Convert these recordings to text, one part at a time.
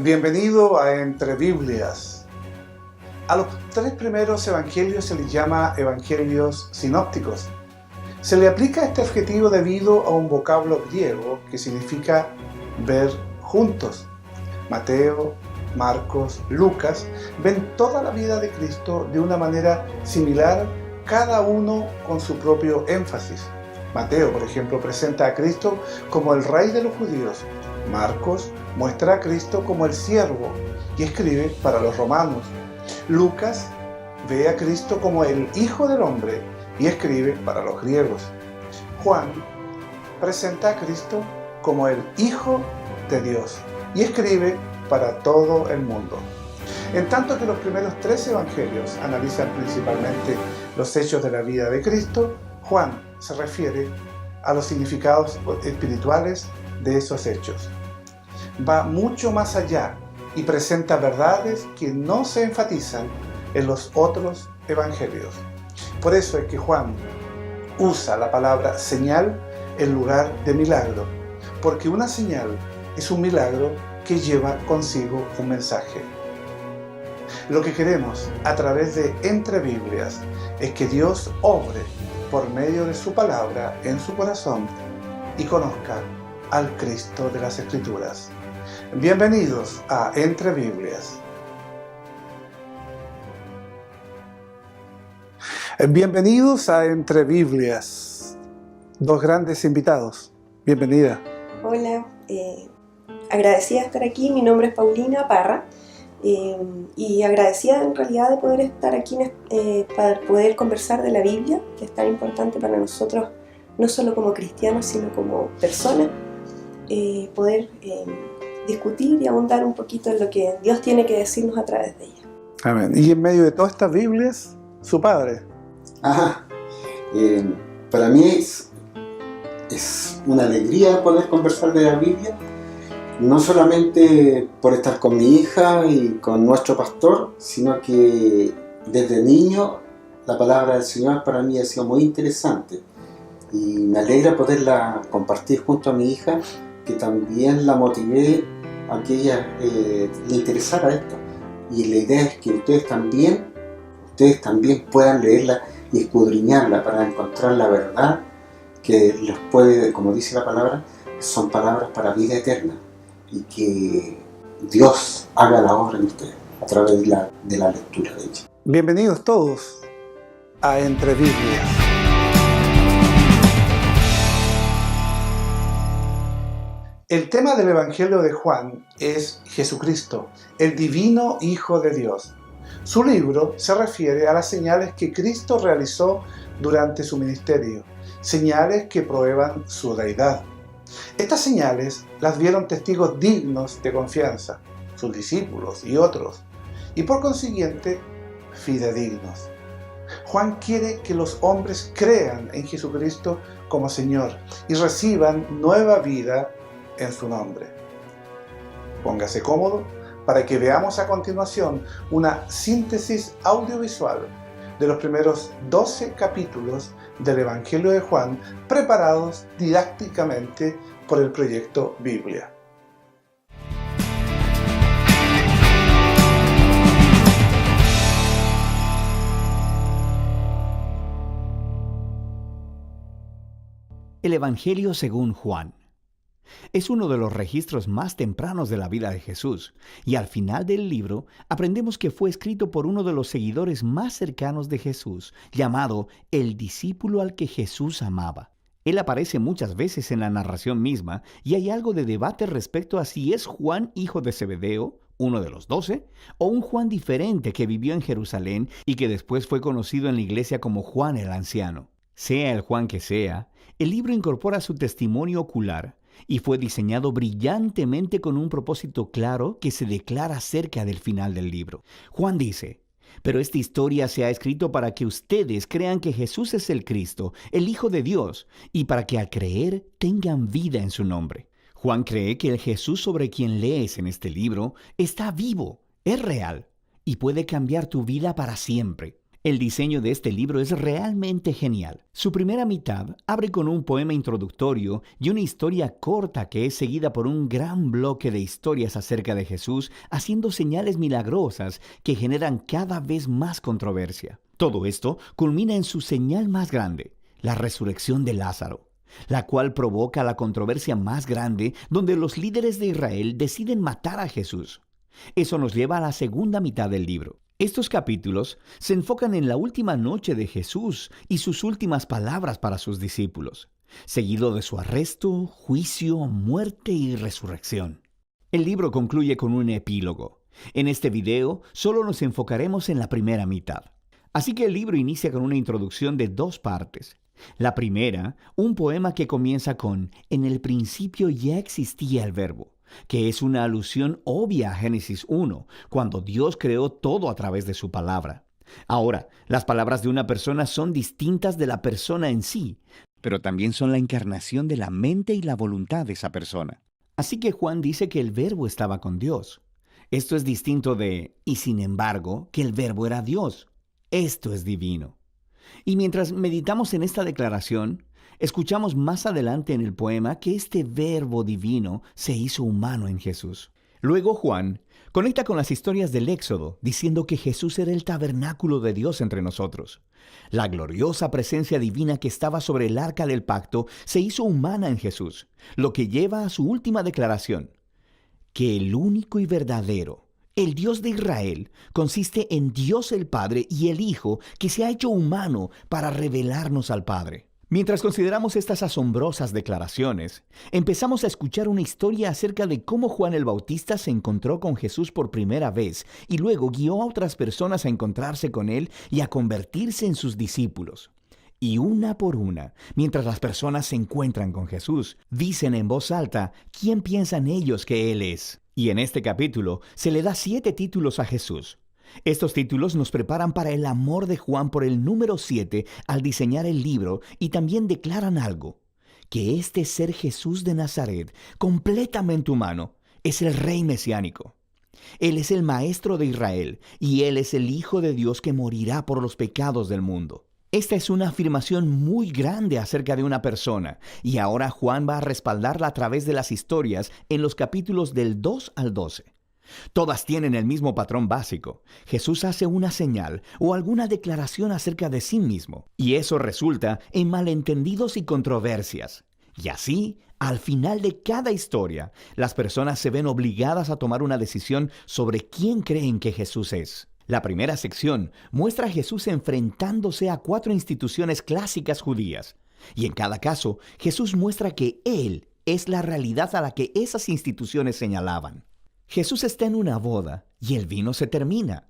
Bienvenido a Entre Biblias. A los tres primeros evangelios se les llama evangelios sinópticos. Se le aplica este adjetivo debido a un vocablo griego que significa ver juntos. Mateo, Marcos, Lucas ven toda la vida de Cristo de una manera similar, cada uno con su propio énfasis. Mateo, por ejemplo, presenta a Cristo como el Rey de los judíos. Marcos muestra a Cristo como el siervo y escribe para los romanos. Lucas ve a Cristo como el Hijo del Hombre y escribe para los griegos. Juan presenta a Cristo como el Hijo de Dios y escribe para todo el mundo. En tanto que los primeros tres evangelios analizan principalmente los hechos de la vida de Cristo, Juan se refiere a los significados espirituales de esos hechos. Va mucho más allá y presenta verdades que no se enfatizan en los otros evangelios. Por eso es que Juan usa la palabra señal en lugar de milagro, porque una señal es un milagro que lleva consigo un mensaje. Lo que queremos a través de Entre Biblias es que Dios obre por medio de su palabra en su corazón y conozca al Cristo de las Escrituras. Bienvenidos a Entre Biblias. Bienvenidos a Entre Biblias. Dos grandes invitados. Bienvenida. Hola, agradecida de estar aquí. Mi nombre es Paulina Parra y agradecida en realidad de poder estar aquí para poder conversar de la Biblia, que es tan importante para nosotros, no solo como cristianos, sino como personas, poder discutir y ahondar un poquito en lo que Dios tiene que decirnos a través de ella. Amén. Y en medio de todas estas Biblias, su padre. Para mí es una alegría poder conversar de la Biblia, no solamente por estar con mi hija y con nuestro pastor, sino que desde niño la palabra del Señor para mí ha sido muy interesante y me alegra poderla compartir junto a mi hija, que también la motivé a que ella le interesara esto. Y la idea es que ustedes también puedan leerla y escudriñarla para encontrar la verdad que les puede, como dice la palabra, son palabras para vida eterna, y que Dios haga la obra en ustedes a través de la lectura de ella. Bienvenidos todos a Entre Biblias. El tema del Evangelio de Juan es Jesucristo, el divino Hijo de Dios. Su libro se refiere a las señales que Cristo realizó durante su ministerio, señales que prueban su deidad. Estas señales las vieron testigos dignos de confianza, sus discípulos y otros, y por consiguiente, fidedignos. Juan quiere que los hombres crean en Jesucristo como Señor y reciban nueva vida en su nombre. Póngase cómodo para que veamos a continuación una síntesis audiovisual de los primeros 12 capítulos del Evangelio de Juan, preparados didácticamente por el proyecto Biblia. El Evangelio según Juan es uno de los registros más tempranos de la vida de Jesús, y al final del libro aprendemos que fue escrito por uno de los seguidores más cercanos de Jesús, llamado el discípulo al que Jesús amaba. Él aparece muchas veces en la narración misma, y hay algo de debate respecto a si es Juan, hijo de Zebedeo, uno de los 12, o un Juan diferente que vivió en Jerusalén y que después fue conocido en la iglesia como Juan el Anciano. Sea el Juan que sea, el libro incorpora su testimonio ocular y fue diseñado brillantemente con un propósito claro que se declara cerca del final del libro. Juan dice: pero esta historia se ha escrito para que ustedes crean que Jesús es el Cristo, el Hijo de Dios, y para que al creer tengan vida en su nombre. Juan cree que el Jesús sobre quien lees en este libro está vivo, es real y puede cambiar tu vida para siempre. El diseño de este libro es realmente genial. Su primera mitad abre con un poema introductorio y una historia corta que es seguida por un gran bloque de historias acerca de Jesús haciendo señales milagrosas que generan cada vez más controversia. Todo esto culmina en su señal más grande, la resurrección de Lázaro, la cual provoca la controversia más grande donde los líderes de Israel deciden matar a Jesús. Eso nos lleva a la segunda mitad del libro. Estos capítulos se enfocan en la última noche de Jesús y sus últimas palabras para sus discípulos, seguido de su arresto, juicio, muerte y resurrección. El libro concluye con un epílogo. En este video solo nos enfocaremos en la primera mitad. Así que el libro inicia con una introducción de 2 partes. La primera, un poema que comienza con «En el principio ya existía el verbo», que es una alusión obvia a Génesis 1, cuando Dios creó todo a través de su palabra. Ahora, las palabras de una persona son distintas de la persona en sí, pero también son la encarnación de la mente y la voluntad de esa persona. Así que Juan dice que el verbo estaba con Dios. Esto es distinto de, y sin embargo, que el verbo era Dios. Esto es divino. Y mientras meditamos en esta declaración, escuchamos más adelante en el poema que este verbo divino se hizo humano en Jesús. Luego Juan conecta con las historias del Éxodo, diciendo que Jesús era el tabernáculo de Dios entre nosotros. La gloriosa presencia divina que estaba sobre el arca del pacto se hizo humana en Jesús, lo que lleva a su última declaración, que el único y verdadero, el Dios de Israel, consiste en Dios el Padre y el Hijo que se ha hecho humano para revelarnos al Padre. Mientras consideramos estas asombrosas declaraciones, empezamos a escuchar una historia acerca de cómo Juan el Bautista se encontró con Jesús por primera vez y luego guió a otras personas a encontrarse con él y a convertirse en sus discípulos. Y una por una, mientras las personas se encuentran con Jesús, dicen en voz alta quién piensan ellos que Él es. Y en este capítulo se le da 7 títulos a Jesús. Estos títulos nos preparan para el amor de Juan por el número 7 al diseñar el libro y también declaran algo, que este ser Jesús de Nazaret, completamente humano, es el Rey mesiánico. Él es el Maestro de Israel y Él es el Hijo de Dios que morirá por los pecados del mundo. Esta es una afirmación muy grande acerca de una persona, y ahora Juan va a respaldarla a través de las historias en los capítulos del 2 al 12. Todas tienen el mismo patrón básico. Jesús hace una señal o alguna declaración acerca de sí mismo, y eso resulta en malentendidos y controversias. Y así, al final de cada historia, las personas se ven obligadas a tomar una decisión sobre quién creen que Jesús es. La primera sección muestra a Jesús enfrentándose a 4 instituciones clásicas judías, y en cada caso, Jesús muestra que Él es la realidad a la que esas instituciones señalaban. Jesús está en una boda y el vino se termina,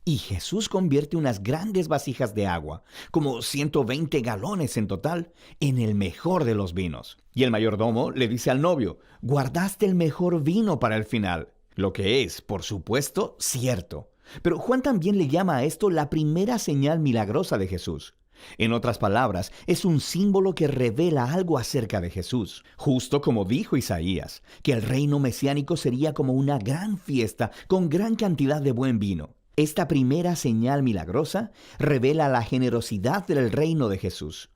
y Jesús convierte unas grandes vasijas de agua, como 120 galones en total, en el mejor de los vinos. Y el mayordomo le dice al novio, guardaste el mejor vino para el final, lo que es, por supuesto, cierto. Pero Juan también le llama a esto la primera señal milagrosa de Jesús. En otras palabras, es un símbolo que revela algo acerca de Jesús, justo como dijo Isaías, que el reino mesiánico sería como una gran fiesta con gran cantidad de buen vino. Esta primera señal milagrosa revela la generosidad del reino de Jesús.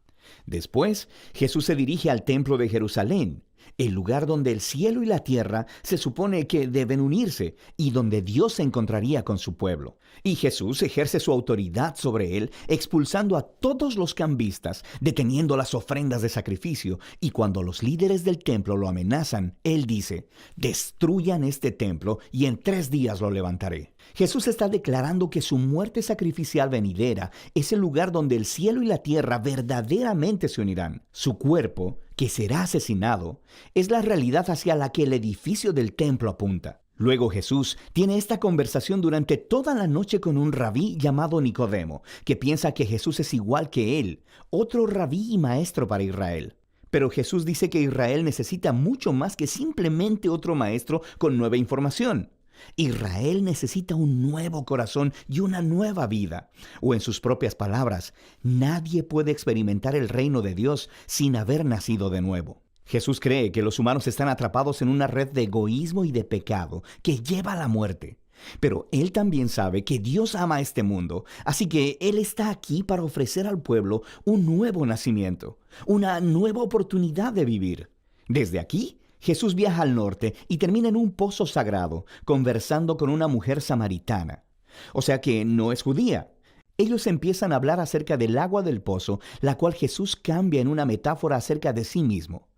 Después, Jesús se dirige al templo de Jerusalén, el lugar donde el cielo y la tierra se supone que deben unirse y donde Dios se encontraría con su pueblo. Y Jesús ejerce su autoridad sobre él, expulsando a todos los cambistas, deteniendo las ofrendas de sacrificio, y cuando los líderes del templo lo amenazan, él dice, destruyan este templo y en 3 días lo levantaré. Jesús está declarando que su muerte sacrificial venidera es el lugar donde el cielo y la tierra verdaderamente se unirán. Su cuerpo, que será asesinado, es la realidad hacia la que el edificio del templo apunta. Luego Jesús tiene esta conversación durante toda la noche con un rabí llamado Nicodemo, que piensa que Jesús es igual que él, otro rabí y maestro para Israel. Pero Jesús dice que Israel necesita mucho más que simplemente otro maestro con nueva información. Israel necesita un nuevo corazón y una nueva vida. O en sus propias palabras, nadie puede experimentar el reino de Dios sin haber nacido de nuevo. Jesús cree que los humanos están atrapados en una red de egoísmo y de pecado que lleva a la muerte. Pero Él también sabe que Dios ama a este mundo, así que Él está aquí para ofrecer al pueblo un nuevo nacimiento, una nueva oportunidad de vivir. Desde aquí, Jesús viaja al norte y termina en un pozo sagrado, conversando con una mujer samaritana. O sea que no es judía. Ellos empiezan a hablar acerca del agua del pozo, la cual Jesús cambia en una metáfora acerca de sí mismo.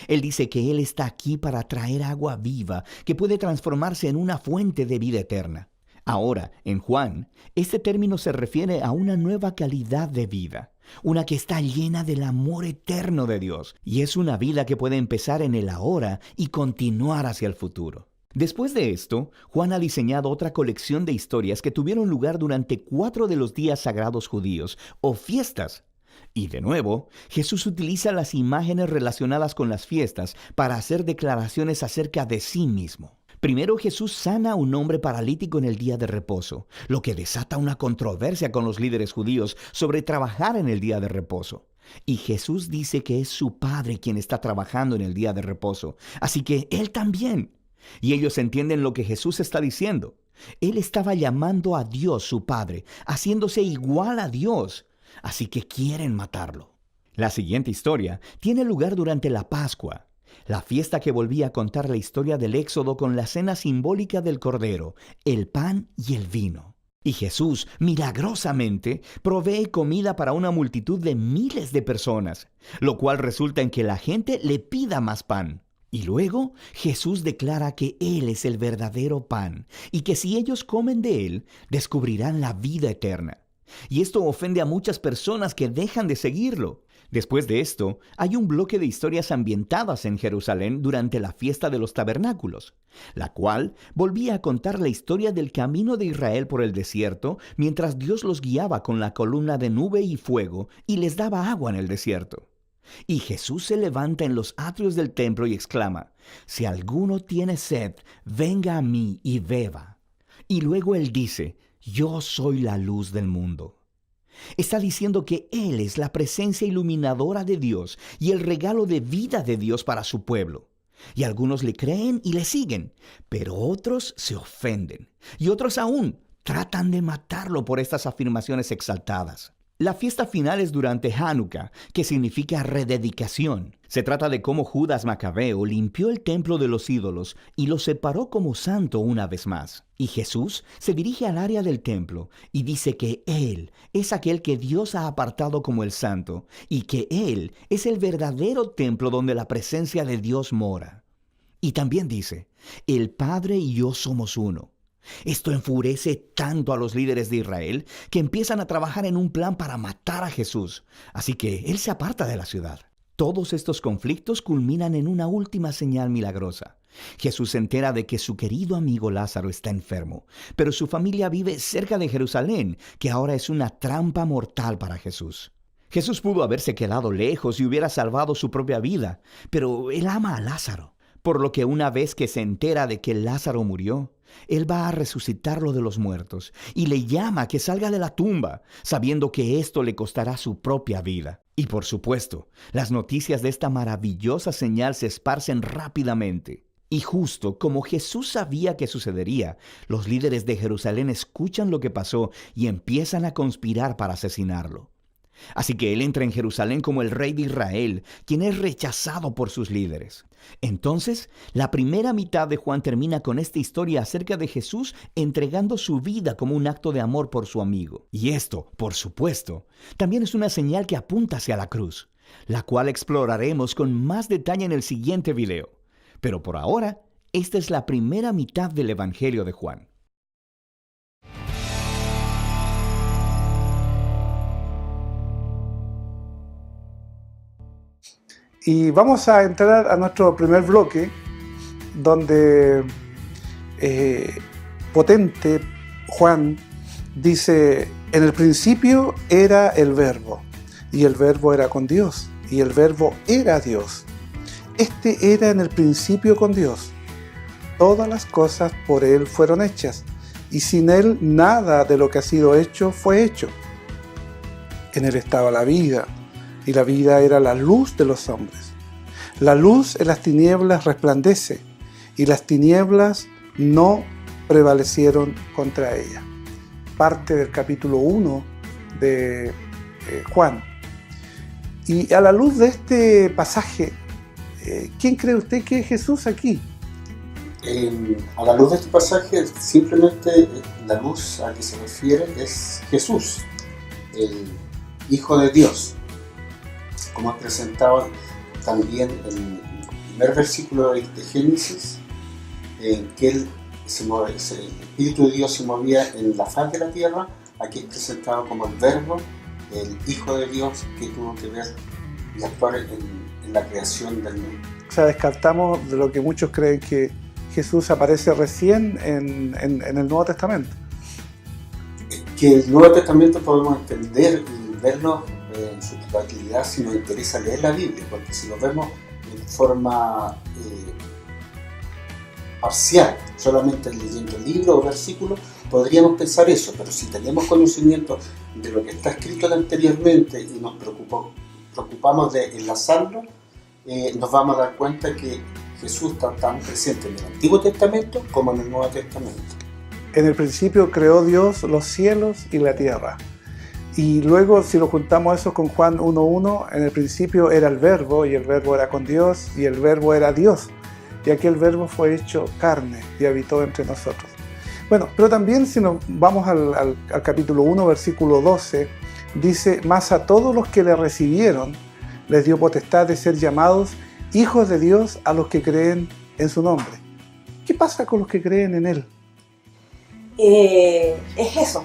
Él dice que Él está aquí para traer agua viva que puede transformarse en una fuente de vida eterna. Ahora, en Juan, este término se refiere a una nueva calidad de vida, una que está llena del amor eterno de Dios, y es una vida que puede empezar en el ahora y continuar hacia el futuro. Después de esto, Juan ha diseñado otra colección de historias que tuvieron lugar durante 4 de los días sagrados judíos, o fiestas. Y de nuevo, Jesús utiliza las imágenes relacionadas con las fiestas para hacer declaraciones acerca de sí mismo. Primero, Jesús sana a un hombre paralítico en el día de reposo, lo que desata una controversia con los líderes judíos sobre trabajar en el día de reposo. Y Jesús dice que es su Padre quien está trabajando en el día de reposo, así que Él también. Y ellos entienden lo que Jesús está diciendo. Él estaba llamando a Dios su Padre, haciéndose igual a Dios. Así que quieren matarlo. La siguiente historia tiene lugar durante la Pascua, la fiesta que volvía a contar la historia del Éxodo con la cena simbólica del Cordero, el pan y el vino. Y Jesús, milagrosamente, provee comida para una multitud de miles de personas, lo cual resulta en que la gente le pida más pan. Y luego Jesús declara que Él es el verdadero pan y que si ellos comen de Él, descubrirán la vida eterna. Y esto ofende a muchas personas que dejan de seguirlo. Después de esto, hay un bloque de historias ambientadas en Jerusalén durante la fiesta de los tabernáculos, la cual volvía a contar la historia del camino de Israel por el desierto mientras Dios los guiaba con la columna de nube y fuego y les daba agua en el desierto. Y Jesús se levanta en los atrios del templo y exclama: «Si alguno tiene sed, venga a mí y beba». Y luego Él dice: «Yo soy la luz del mundo». Está diciendo que Él es la presencia iluminadora de Dios y el regalo de vida de Dios para su pueblo. Y algunos le creen y le siguen, pero otros se ofenden. Y otros aún tratan de matarlo por estas afirmaciones exaltadas. La fiesta final es durante Hanukkah, que significa rededicación. Se trata de cómo Judas Macabeo limpió el templo de los ídolos y lo separó como santo una vez más. Y Jesús se dirige al área del templo y dice que Él es aquel que Dios ha apartado como el santo y que Él es el verdadero templo donde la presencia de Dios mora. Y también dice: «El Padre y yo somos uno». Esto enfurece tanto a los líderes de Israel que empiezan a trabajar en un plan para matar a Jesús, así que Él se aparta de la ciudad. Todos estos conflictos culminan en una última señal milagrosa. Jesús se entera de que su querido amigo Lázaro está enfermo, pero su familia vive cerca de Jerusalén, que ahora es una trampa mortal para Jesús. Jesús pudo haberse quedado lejos y hubiera salvado su propia vida, pero Él ama a Lázaro, por lo que una vez que se entera de que Lázaro murió, Él va a resucitarlo de los muertos y le llama a que salga de la tumba, sabiendo que esto le costará su propia vida. Y por supuesto, las noticias de esta maravillosa señal se esparcen rápidamente. Y justo como Jesús sabía que sucedería, los líderes de Jerusalén escuchan lo que pasó y empiezan a conspirar para asesinarlo. Así que Él entra en Jerusalén como el rey de Israel, quien es rechazado por sus líderes. Entonces, la primera mitad de Juan termina con esta historia acerca de Jesús entregando su vida como un acto de amor por su amigo. Y esto, por supuesto, también es una señal que apunta hacia la cruz, la cual exploraremos con más detalle en el siguiente video. Pero por ahora, esta es la primera mitad del Evangelio de Juan. Y vamos a entrar a nuestro primer bloque, donde potente Juan dice: en el principio era el Verbo, y el Verbo era con Dios, y el Verbo era Dios. Este era en el principio con Dios. Todas las cosas por Él fueron hechas, y sin Él nada de lo que ha sido hecho fue hecho. En Él estaba la vida, y la vida era la luz de los hombres. La luz en las tinieblas resplandece, y las tinieblas no prevalecieron contra ella. Parte del capítulo 1 de Juan. Y a la luz de este pasaje, ¿quién cree usted que es Jesús aquí? A la luz de este pasaje, simplemente la luz a que se refiere es Jesús, el Hijo de Dios, como es presentado también en el primer versículo de Génesis, en que el Espíritu de Dios se movía en la faz de la tierra. Aquí es presentado como el Verbo, el Hijo de Dios, que tuvo que ver y actuar en la creación del mundo. O sea, descartamos de lo que muchos creen que Jesús aparece recién en el Nuevo Testamento. Que el Nuevo Testamento podemos entender y verlo en su totalidad si nos interesa leer la Biblia, porque si lo vemos en forma parcial, solamente leyendo el libro o versículo, podríamos pensar eso, pero si tenemos conocimiento de lo que está escrito anteriormente y nos preocupamos de enlazarlo, nos vamos a dar cuenta que Jesús está tan presente en el Antiguo Testamento como en el Nuevo Testamento. En el principio creó Dios los cielos y la tierra. Y luego, si lo juntamos eso con Juan 1.1, en el principio era el Verbo, y el Verbo era con Dios, y el Verbo era Dios. Y aquel Verbo fue hecho carne y habitó entre nosotros. Bueno, pero también si nos vamos al capítulo 1, versículo 12, dice: «Mas a todos los que le recibieron, les dio potestad de ser llamados hijos de Dios a los que creen en su nombre». ¿Qué pasa con los que creen en Él? Es eso.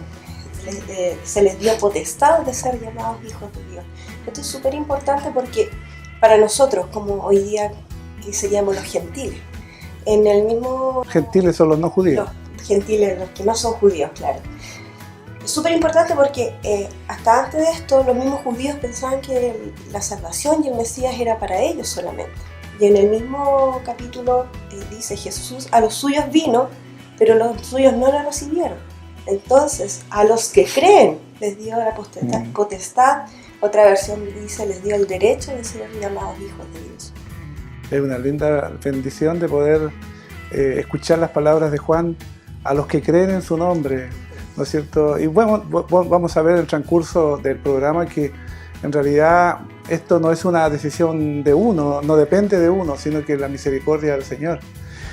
Se les dio potestad de ser llamados hijos de Dios. Esto es súper importante porque para nosotros, como hoy día que seríamos los gentiles, en el mismo... Gentiles son los no judíos. Los gentiles, los que no son judíos, claro. Es súper importante porque hasta antes de esto los mismos judíos pensaban que la salvación y el Mesías era para ellos solamente. Y en el mismo capítulo dice: Jesús a los suyos vino, pero los suyos no lo recibieron. Entonces, a los que creen les dio la potestad, otra versión dice, les dio el derecho de ser llamados hijos de Dios. Es una linda bendición de poder escuchar las palabras de Juan: a los que creen en su nombre, ¿no es cierto? Y bueno, vamos a ver en el transcurso del programa que en realidad esto no es una decisión de uno, no depende de uno, sino que es la misericordia del Señor.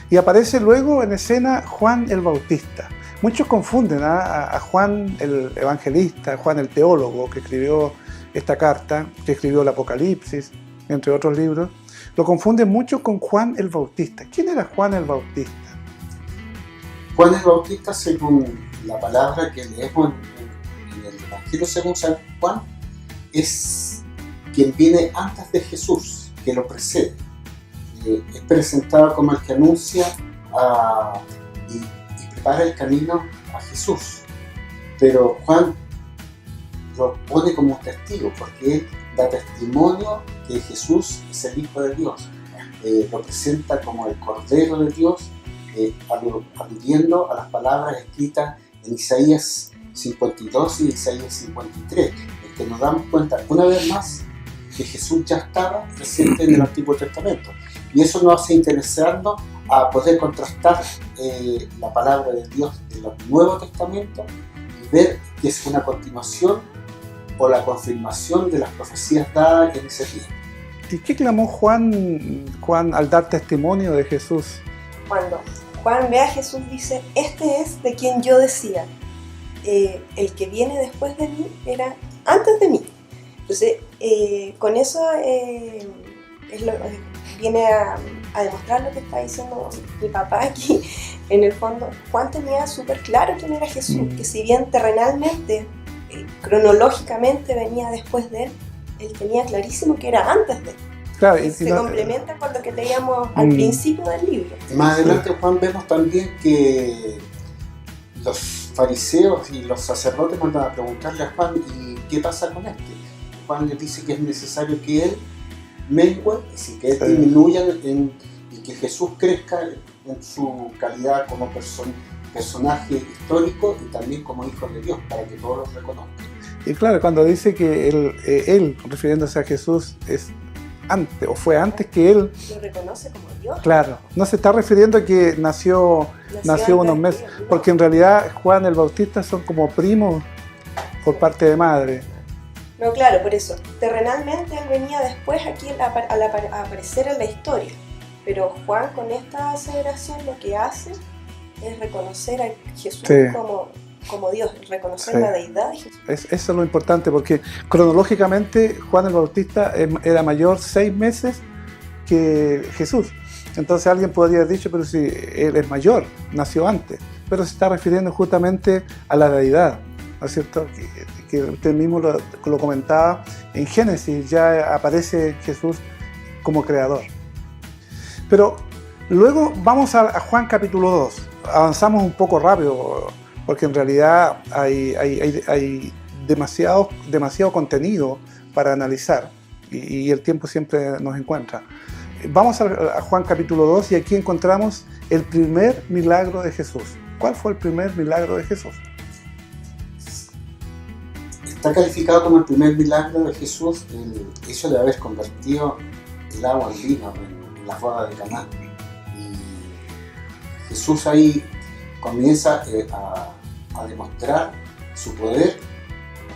Y aparece luego en escena Juan el Bautista. Muchos confunden a Juan el evangelista, Juan el teólogo, que escribió esta carta, que escribió el Apocalipsis, entre otros libros. Lo confunden mucho con Juan el Bautista. ¿Quién era Juan el Bautista? Juan el Bautista, según la palabra que leemos en el Evangelio según San Juan, es quien viene antes de Jesús, que lo precede. Es presentado como el que anuncia y prepara el camino a Jesús. Pero Juan lo pone como testigo, porque él da testimonio que Jesús es el Hijo de Dios. Lo presenta como el Cordero de Dios, aludiendo a las palabras escritas en Isaías 52 y Isaías 53, en que nos damos cuenta una vez más que Jesús ya estaba presente en el Antiguo Testamento. Y eso nos hace interesarnos a poder contrastar la palabra de Dios del Nuevo Testamento y ver que es una continuación o la confirmación de las profecías dadas en ese tiempo. ¿Y qué clamó Juan al dar testimonio de Jesús? Cuando Juan ve a Jesús dice: este es de quien yo decía, el que viene después de mí era antes de mí. Entonces, con eso viene a demostrar lo que está diciendo mi papá aquí. En el fondo, Juan tenía súper claro quién era Jesús, que si bien terrenalmente, cronológicamente venía después de él, él tenía clarísimo que era antes de él. Claro, se complementa con lo que leíamos al principio del libro. Más adelante, Juan, vemos también que los fariseos y los sacerdotes mandan a preguntarle a Juan: ¿y qué pasa con este? Juan les dice que es necesario que él mengue, y que él disminuya y que Jesús crezca en su calidad como personaje histórico y también como hijo de Dios, para que todos los reconozcan. Y claro, cuando dice que él, refiriéndose a Jesús, es antes, o fue antes que él. Lo reconoce como Dios. Claro, no se está refiriendo a que nació unos meses, porque en realidad Juan el Bautista son como primos por parte de madre. No, claro, por eso. Terrenalmente él venía después aquí a aparecer en la historia. Pero Juan con esta aseveración lo que hace es reconocer a Jesús Sí. como Dios, reconocer Sí. la deidad de Jesús. Eso es lo importante, porque cronológicamente Juan el Bautista era mayor 6 meses que Jesús. Entonces alguien podría haber dicho, pero si él es mayor, nació antes. Pero se está refiriendo justamente a la deidad, ¿no es cierto? Que usted mismo lo comentaba, en Génesis ya aparece Jesús como creador. Pero luego vamos a Juan capítulo 2. Avanzamos un poco rápido, porque en realidad hay demasiado contenido para analizar y el tiempo siempre nos encuentra. Vamos a Juan capítulo 2 y aquí encontramos el primer milagro de Jesús. ¿Cuál fue el primer milagro de Jesús? Está calificado como el primer milagro de Jesús el hecho de haber convertido el agua en vino en las bodas de Caná. Y Jesús ahí comienza a demostrar su poder,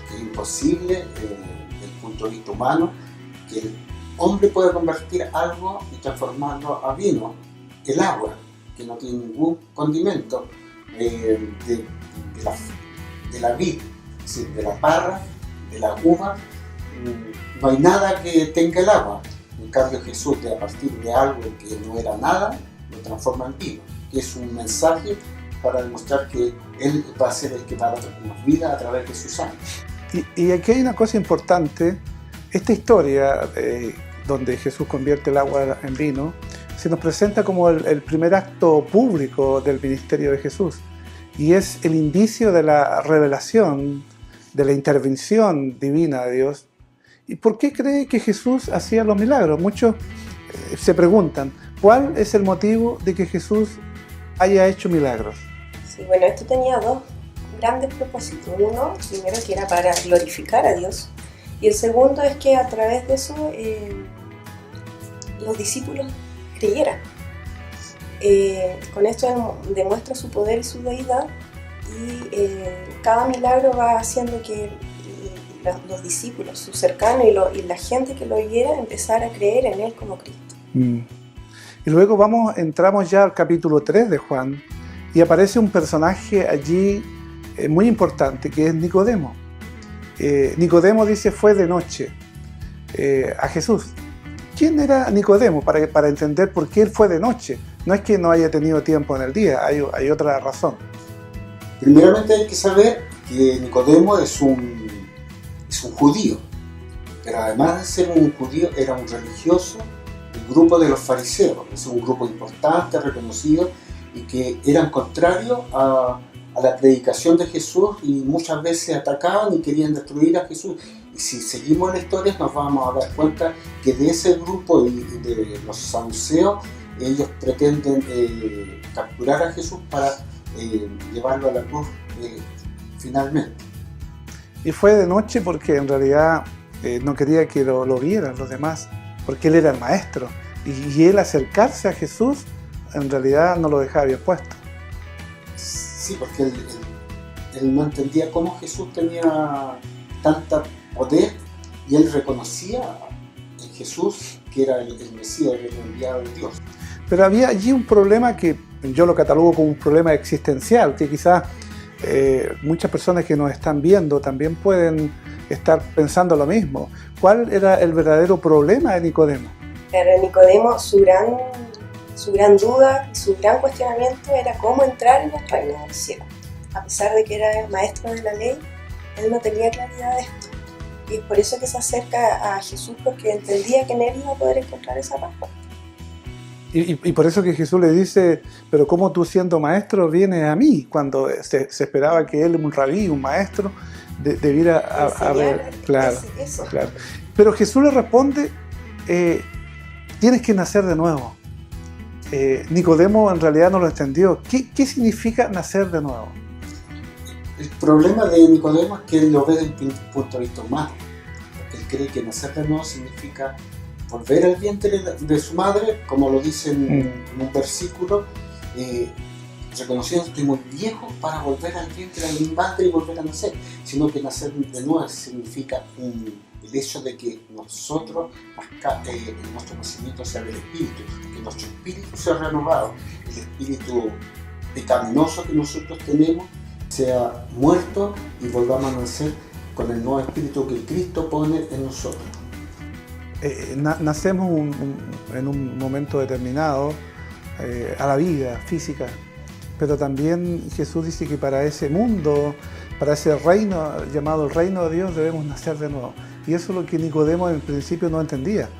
que es imposible desde el punto de vista humano, que el hombre puede convertir algo y transformarlo a vino, el agua, que no tiene ningún condimento, de la vid, es decir, de la parra, de la uva, no hay nada que tenga el agua. En cambio Jesús, a partir de algo que no era nada, lo transforma en vino, que es un mensaje para demostrar que Él va a ser el que va a darnos vida a través de su sangre. Y aquí hay una cosa importante. Esta historia donde Jesús convierte el agua en vino se nos presenta como el primer acto público del ministerio de Jesús, y es el indicio de la revelación, de la intervención divina de Dios. ¿Y por qué cree que Jesús hacía los milagros? Muchos se preguntan, ¿cuál es el motivo de que Jesús haya hecho milagros? Sí, bueno, esto tenía dos grandes propósitos. Uno, primero, que era para glorificar a Dios, y el segundo es que a través de eso los discípulos creyeran. Con esto él demuestra su poder y su deidad, y cada milagro va haciendo que los discípulos, sus cercanos y la gente que lo oyera empezara a creer en él como Cristo. Y luego entramos ya al capítulo 3 de Juan, y aparece un personaje allí muy importante, que es Nicodemo. Nicodemo dice fue de noche a Jesús. ¿Quién era Nicodemo? Para entender por qué él fue de noche. No es que no haya tenido tiempo en el día, hay otra razón. Primeramente hay que saber que Nicodemo es un judío, pero además de ser un judío era un religioso del grupo de los fariseos. Es un grupo importante, reconocido, y que eran contrarios a la predicación de Jesús, y muchas veces atacaban y querían destruir a Jesús. Y si seguimos la historia nos vamos a dar cuenta que de ese grupo y de los saduceos, ellos pretenden capturar a Jesús para llevarlo a la cruz finalmente. Y fue de noche porque en realidad no quería que lo vieran los demás, porque él era el maestro, y él acercarse a Jesús en realidad no lo dejaba bien puesto. Sí, porque él no entendía cómo Jesús tenía tanta poder, y él reconocía en Jesús que era el Mesías, el enviado de Dios. Pero había allí un problema que yo lo catalogo como un problema existencial, que quizás muchas personas que nos están viendo también pueden estar pensando lo mismo. ¿Cuál era el verdadero problema de Nicodemo? Claro, Nicodemo, su gran duda, su gran cuestionamiento era cómo entrar en el reino del cielo. A pesar de que era el maestro de la ley, él no tenía claridad de esto. Y es por eso que se acerca a Jesús, porque entendía que en él iba a poder encontrar esa respuesta. Y por eso que Jesús le dice, pero ¿cómo tú siendo maestro vienes a mí? Cuando se esperaba que él, un rabí, un maestro, debiera haber... Claro, eso. claro. Pero Jesús le responde, tienes que nacer de nuevo. Nicodemo en realidad no lo entendió. ¿Qué significa nacer de nuevo? El problema de Nicodemo es que él lo ve desde un punto de vista humano. Él cree que nacer de nuevo significa volver al vientre de su madre, como lo dice en un versículo, reconociendo que estoy muy viejo para volver al vientre de mi madre y volver a nacer, sino que nacer de nuevo significa el hecho de que nosotros, nuestro nacimiento sea del Espíritu, que nuestro espíritu sea renovado, el espíritu pecaminoso que nosotros tenemos sea muerto y volvamos a nacer con el nuevo espíritu que Cristo pone en nosotros. Nacemos en un momento determinado a la vida física, pero también Jesús dice que para ese mundo, para ese reino llamado el reino de Dios, debemos nacer de nuevo. Y eso es lo que Nicodemo en principio no entendía.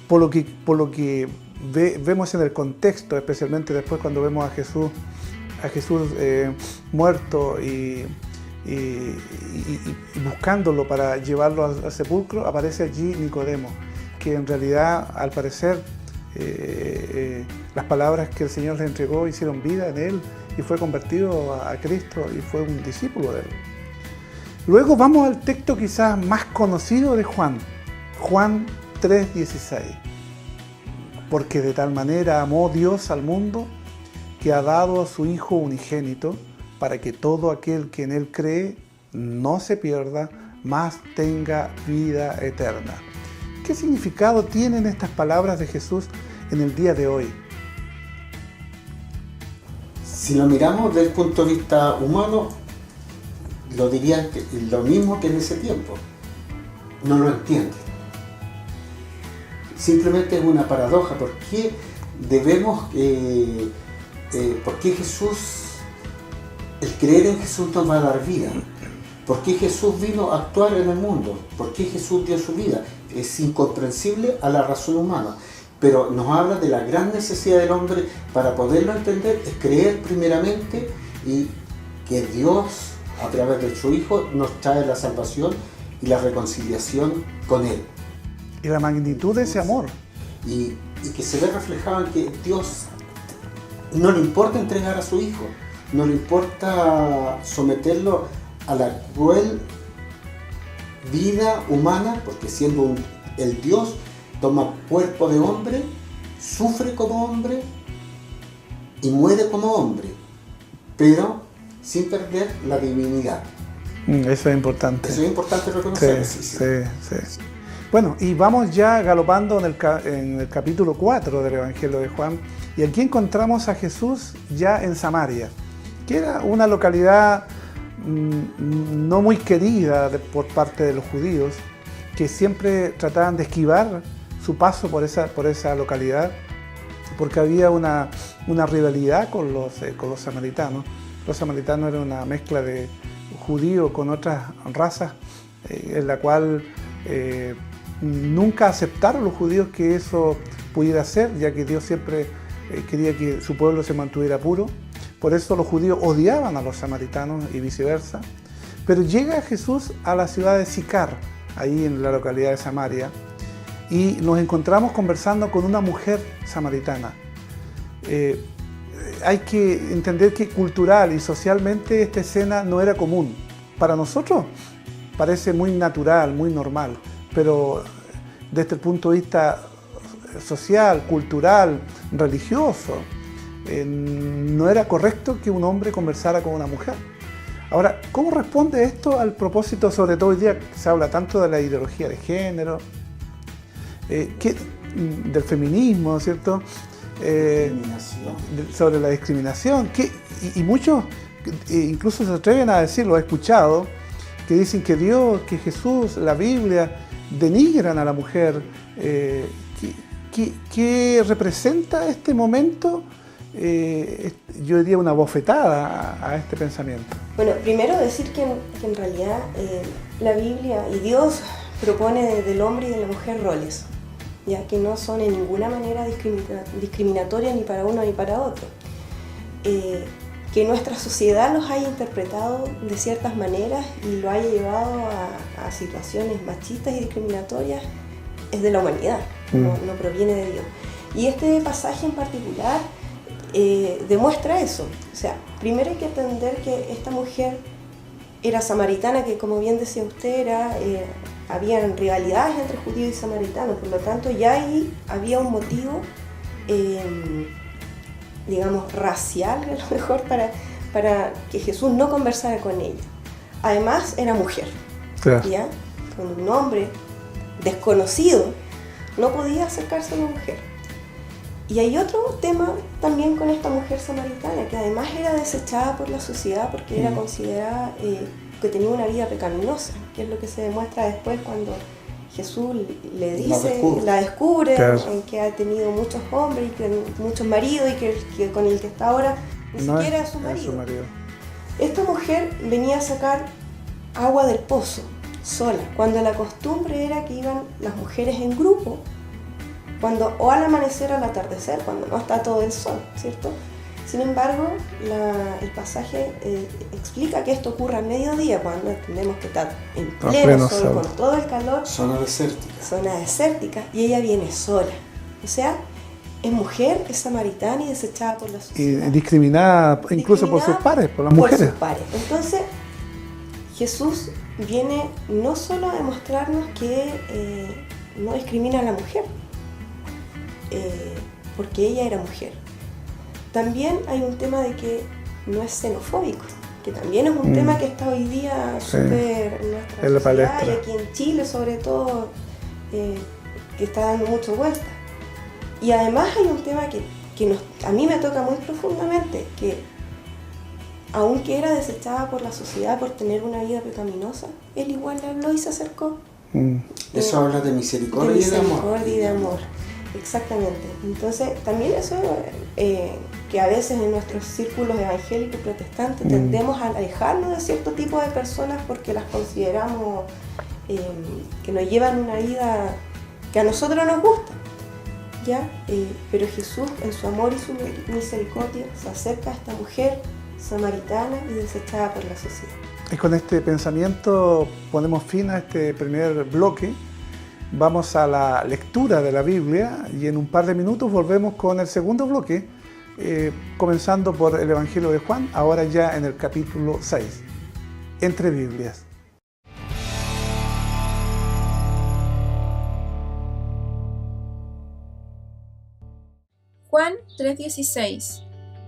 Por lo que vemos en el contexto, especialmente después cuando vemos a Jesús muerto y buscándolo para llevarlo al sepulcro, aparece allí Nicodemo, que en realidad, al parecer, las palabras que el Señor le entregó hicieron vida en él y fue convertido a Cristo y fue un discípulo de él. Luego vamos al texto quizás más conocido de Juan, Juan 3:16. Porque de tal manera amó Dios al mundo que ha dado a su Hijo unigénito para que todo aquel que en Él cree no se pierda, mas tenga vida eterna. ¿Qué significado tienen estas palabras de Jesús en el día de hoy? Si lo miramos desde el punto de vista humano, lo dirían lo mismo que en ese tiempo. No lo entienden. Simplemente es una paradoja. ¿Por qué por qué el creer en Jesús nos va a dar vida? ¿Por qué Jesús vino a actuar en el mundo? ¿Por qué Jesús dio su vida? Es incomprensible a la razón humana, pero nos habla de la gran necesidad del hombre para poderlo entender, es creer primeramente y que Dios, a través de su Hijo, nos trae la salvación y la reconciliación con Él. Y la magnitud de ese amor. Y que se ve reflejado en que Dios no le importa entregar a su Hijo, no le importa someterlo a la cruel vida humana, porque siendo el Dios, toma cuerpo de hombre, sufre como hombre y muere como hombre, pero sin perder la divinidad. Eso es importante. Eso es importante reconocerlo. Sí. Bueno, y vamos ya galopando en el capítulo 4 del Evangelio de Juan, y aquí encontramos a Jesús ya en Samaria, que era una localidad no muy querida por parte de los judíos, que siempre trataban de esquivar su paso por esa localidad, porque había una rivalidad con los samaritanos. Los samaritanos eran una mezcla de judíos con otras razas, en la cual nunca aceptaron los judíos que eso pudiera ser, ya que Dios siempre quería que su pueblo se mantuviera puro. Por eso los judíos odiaban a los samaritanos y viceversa. Pero llega Jesús a la ciudad de Sicar, ahí en la localidad de Samaria, y nos encontramos conversando con una mujer samaritana. Hay que entender que cultural y socialmente esta escena no era común. Para nosotros parece muy natural, muy normal, pero desde el punto de vista social, cultural, religioso, no era correcto que un hombre conversara con una mujer. Ahora, ¿cómo responde esto al propósito, sobre todo hoy día que se habla tanto de la ideología de género, del feminismo, ¿cierto? Sobre la discriminación, y muchos incluso se atreven a decir, lo he escuchado, que dicen que Dios, que Jesús, la Biblia, denigran a la mujer. ¿Qué representa este momento? Yo diría una bofetada a este pensamiento. Bueno, primero decir que en realidad la Biblia y Dios propone del hombre y de la mujer roles, ya que no son en ninguna manera discriminatorias ni para uno ni para otro. Que nuestra sociedad los haya interpretado de ciertas maneras y lo haya llevado a situaciones machistas y discriminatorias es de la humanidad, no proviene de Dios. Y este pasaje en particular demuestra eso. O sea, primero hay que entender que esta mujer era samaritana, que como bien decía usted, habían rivalidades entre judíos y samaritanos, por lo tanto ya ahí había un motivo, digamos, racial a lo mejor para que Jesús no conversara con ella. Además era mujer, Claro. ¿ya? Con un hombre desconocido no podía acercarse a una mujer. Y hay otro tema también con esta mujer samaritana, que además era desechada por la sociedad porque era considerada que tenía una vida pecaminosa, que es lo que se demuestra después cuando Jesús le dice, la descubre, Claro. que ha tenido muchos hombres, y que muchos maridos, y que con el que está ahora ni siquiera es su marido. Esta mujer venía a sacar agua del pozo, sola, cuando la costumbre era que iban las mujeres en grupo, o al amanecer o al atardecer, cuando no está todo el sol, ¿cierto? Sin embargo, el pasaje explica que esto ocurre a mediodía, cuando entendemos que está en pleno sol, con todo el calor. Zona desértica. Zona desértica, y ella viene sola. O sea, es mujer, es samaritana y desechada por la Y sociedad. discriminada incluso por sus pares, por las mujeres. Por sus pares. Entonces, Jesús viene no solo a demostrarnos que no discrimina a la mujer, porque ella era mujer. También hay un tema de que no es xenofóbico, que también es un tema que está hoy día súper en nuestra en la sociedad, palestra. y aquí en Chile sobre todo, que está dando mucho vuelta. Y además hay un tema que a mí me toca muy profundamente, que aunque era desechada por la sociedad por tener una vida pecaminosa, él igual le habló y se acercó. Eso habla de misericordia y de amor. Misericordia y de amor, exactamente. Entonces, también eso, que a veces en nuestros círculos evangélicos protestantes tendemos a alejarnos de cierto tipo de personas porque las consideramos que nos llevan una vida que a nosotros nos gusta, ¿ya? Pero Jesús, en su amor y su misericordia, se acerca a esta mujer samaritana y desechada por la sociedad. Y con este pensamiento ponemos fin a este primer bloque. Vamos a la lectura de la Biblia y en un par de minutos volvemos con el segundo bloque, comenzando por el Evangelio de Juan, ahora ya en el capítulo 6, Entre Biblias. Juan 3:16.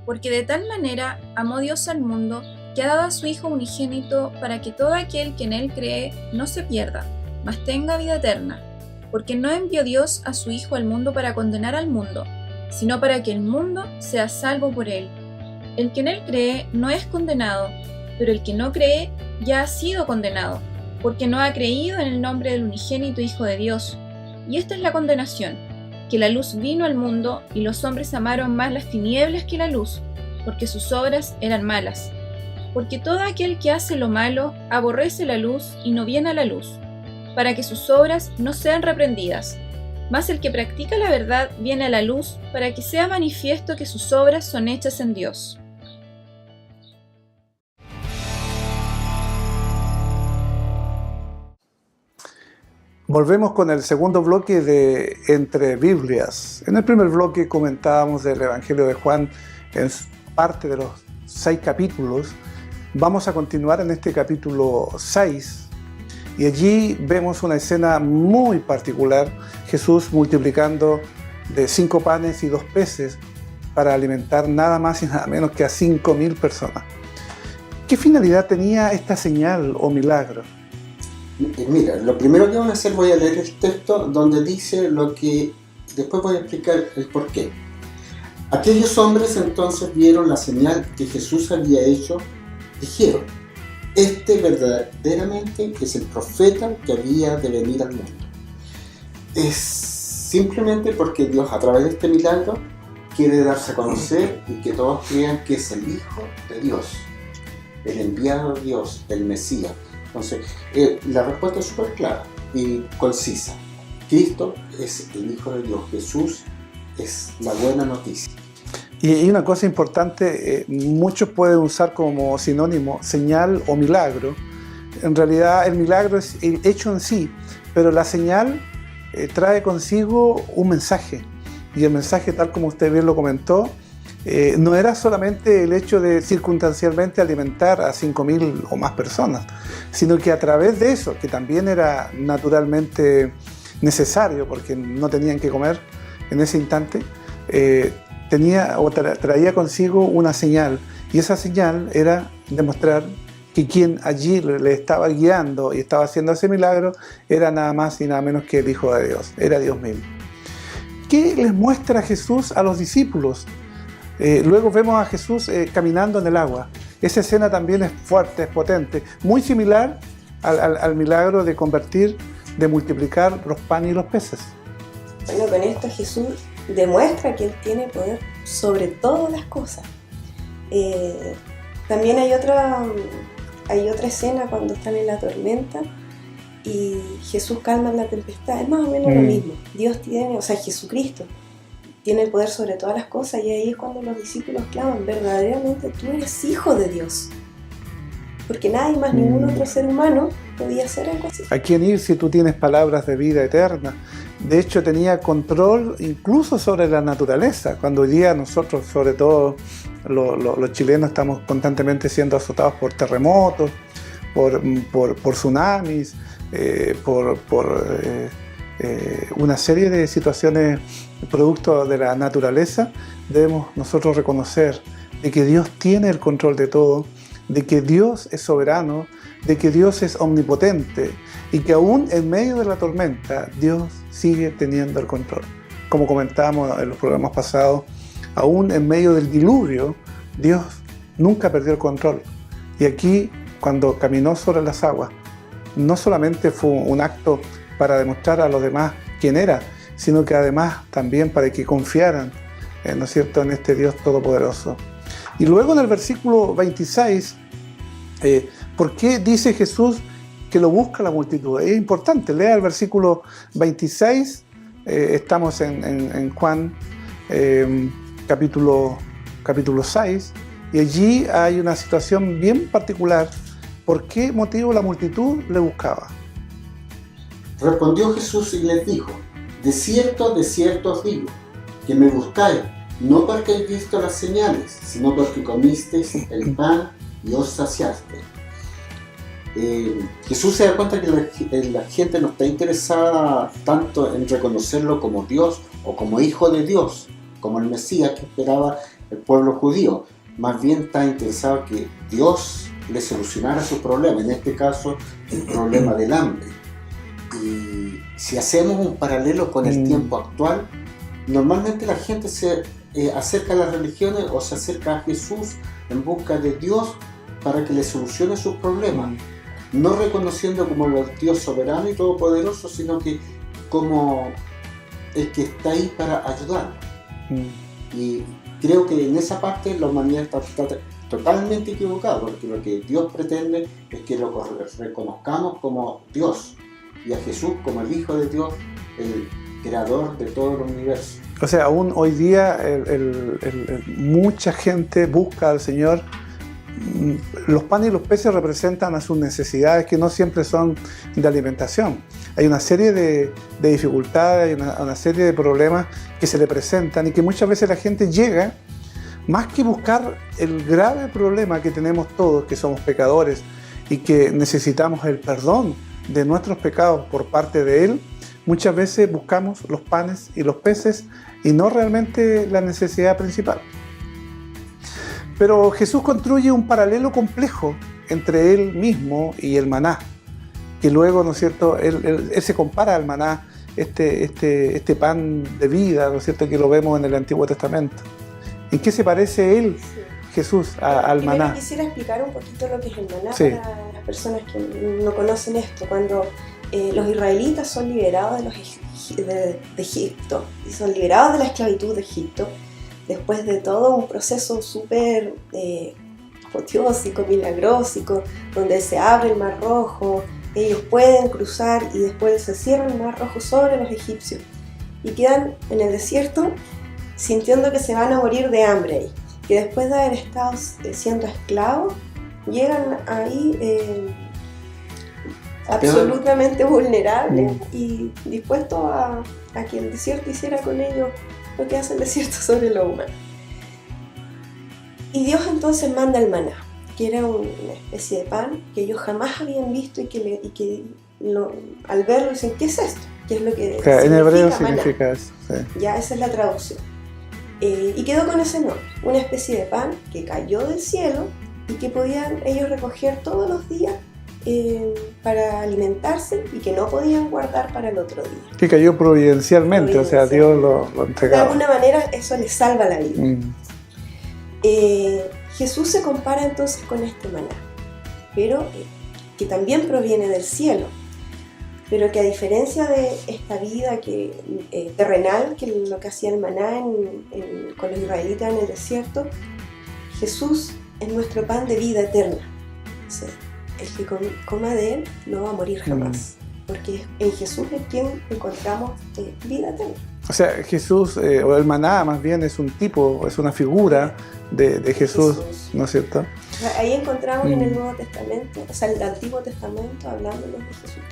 Porque de tal manera amó Dios al mundo, que ha dado a su Hijo unigénito, para que todo aquel que en él cree no se pierda, mas tenga vida eterna. Porque no envió Dios a su Hijo al mundo para condenar al mundo, sino para que el mundo sea salvo por él. El que en él cree no es condenado, pero el que no cree ya ha sido condenado, porque no ha creído en el nombre del unigénito Hijo de Dios. Y esta es la condenación, que la luz vino al mundo, y los hombres amaron más las tinieblas que la luz, porque sus obras eran malas. Porque todo aquel que hace lo malo aborrece la luz y no viene a la luz, para que sus obras no sean reprendidas. Mas el que practica la verdad viene a la luz, para que sea manifiesto que sus obras son hechas en Dios. Volvemos con el segundo bloque de Entre Biblias. En el primer bloque comentábamos del Evangelio de Juan en parte de los 6 capítulos. Vamos a continuar en este capítulo 6 y allí vemos una escena muy particular. Jesús multiplicando de 5 panes y 2 peces para alimentar nada más y nada menos que a 5.000 personas. ¿Qué finalidad tenía esta señal o milagro? Mira, lo primero que van a hacer, voy a leer el texto donde dice lo que después voy a explicar el por qué. Aquellos hombres entonces vieron la señal que Jesús había hecho, dijeron: este verdaderamente es el profeta que había de venir al mundo. Es simplemente porque Dios, a través de este milagro, quiere darse a conocer y que todos crean que es el Hijo de Dios, el enviado de Dios, el Mesías. Entonces, la respuesta es súper clara y concisa. Cristo es el Hijo de Dios. Jesús es la buena noticia. Y una cosa importante, muchos pueden usar como sinónimo señal o milagro. En realidad el milagro es el hecho en sí, pero la señal trae consigo un mensaje. Y el mensaje, tal como usted bien lo comentó, no era solamente el hecho de circunstancialmente alimentar a 5.000 o más personas, sino que a través de eso, que también era naturalmente necesario porque no tenían que comer en ese instante, traía consigo una señal, y esa señal era demostrar que quien allí le estaba guiando y estaba haciendo ese milagro era nada más y nada menos que el Hijo de Dios, era Dios mismo. ¿Qué les muestra Jesús a los discípulos? Luego vemos a Jesús caminando en el agua. Esa escena también es fuerte, es potente, muy similar al milagro de convertir, de multiplicar los panes y los peces. Bueno, con esto Jesús demuestra que Él tiene poder sobre todas las cosas. También hay otra escena cuando están en la tormenta y Jesús calma la tempestad. Es más o menos lo mismo. Dios tiene, o sea, Jesucristo tiene el poder sobre todas las cosas, y ahí es cuando los discípulos claman: verdaderamente tú eres Hijo de Dios. Porque nadie más, ningún otro ser humano podía hacer algo así. ¿A quién ir si tú tienes palabras de vida eterna? De hecho, tenía control incluso sobre la naturaleza. Cuando hoy día nosotros, sobre todo los chilenos, estamos constantemente siendo azotados por terremotos, por tsunamis, por una serie de situaciones producto de la naturaleza, debemos nosotros reconocer de que Dios tiene el control de todo, de que Dios es soberano, de que Dios es omnipotente, y que aún en medio de la tormenta Dios sigue teniendo el control. Como comentábamos en los programas pasados, aún en medio del diluvio Dios nunca perdió el control. Y aquí, cuando caminó sobre las aguas, no solamente fue un acto para demostrar a los demás quién era, sino que además también para que confiaran, ¿no es cierto?, en este Dios todopoderoso. Y luego en el versículo 26, ¿por qué dice Jesús que lo busca la multitud? Es importante, lea el versículo 26, estamos en Juan capítulo 6, y allí hay una situación bien particular. ¿Por qué motivo la multitud le buscaba? Respondió Jesús y les dijo: de cierto os digo, que me buscáis, no porque hayáis visto las señales, sino porque comisteis el pan y os saciasteis. Jesús se da cuenta que la gente no está interesada tanto en reconocerlo como Dios o como Hijo de Dios, como el Mesías que esperaba el pueblo judío. Más bien está interesado que Dios le solucionara su problema, en este caso el problema del hambre. Y si hacemos un paralelo con el tiempo actual, normalmente la gente se acerca a las religiones o se acerca a Jesús en busca de Dios para que le solucione sus problemas, no reconociendo como el Dios soberano y todopoderoso, sino que como el que está ahí para ayudar. Y creo que en esa parte la humanidad está totalmente equivocada, porque lo que Dios pretende es que lo reconozcamos como Dios y a Jesús como el Hijo de Dios, el creador de todo el universo. O sea, aún hoy día mucha gente busca al Señor. Los panes y los peces representan a sus necesidades, que no siempre son de alimentación. Hay una serie de dificultades, hay una serie de problemas que se le presentan, y que muchas veces la gente llega, más que buscar el grave problema que tenemos todos, que somos pecadores y que necesitamos el perdón de nuestros pecados por parte de Él, muchas veces buscamos los panes y los peces y no realmente la necesidad principal. Pero Jesús construye un paralelo complejo entre Él mismo y el maná, que luego, ¿no es cierto?, él se compara al maná, este pan de vida, ¿no es cierto?, que lo vemos en el Antiguo Testamento. ¿En qué se parece Él, Jesús, al maná? Quisiera explicar un poquito lo que es el maná, sí, para las personas que no conocen esto. Cuando los israelitas son liberados de Egipto, y son liberados de la esclavitud de Egipto, después de todo un proceso súper apoteósico, milagroso, donde se abre el Mar Rojo, ellos pueden cruzar y después se cierra el Mar Rojo sobre los egipcios y quedan en el desierto sintiendo que se van a morir de hambre ahí, que después de haber estado siendo esclavos llegan ahí absolutamente vulnerables y dispuestos a que el desierto hiciera con ellos lo que hace el desierto sobre lo humano. Y Dios entonces manda el maná, que era una especie de pan que ellos jamás habían visto y que al verlo dicen, ¿qué es esto? ¿Qué es lo que En hebreo maná? significa eso. Sí. Ya, esa es la traducción. Y quedó con ese nombre, una especie de pan que cayó del cielo y que podían ellos recoger todos los días para alimentarse y que no podían guardar para el otro día. Que cayó providencialmente, o sea, Dios lo De entregaba. alguna manera eso les salva la vida. Mm. Jesús se compara entonces con este maná, pero que también proviene del cielo, pero que a diferencia de esta vida terrenal, que lo que hacía el maná con los israelitas en el desierto, Jesús es nuestro pan de vida eterna. O sea, el que coma de él no va a morir jamás, porque en Jesús es quien encontramos vida eterna. O sea, Jesús, o el maná más bien, es un tipo, es una figura de Jesús, ¿no es cierto? Ahí encontramos en el Nuevo Testamento, o sea, el Antiguo Testamento, hablándonos de Jesús.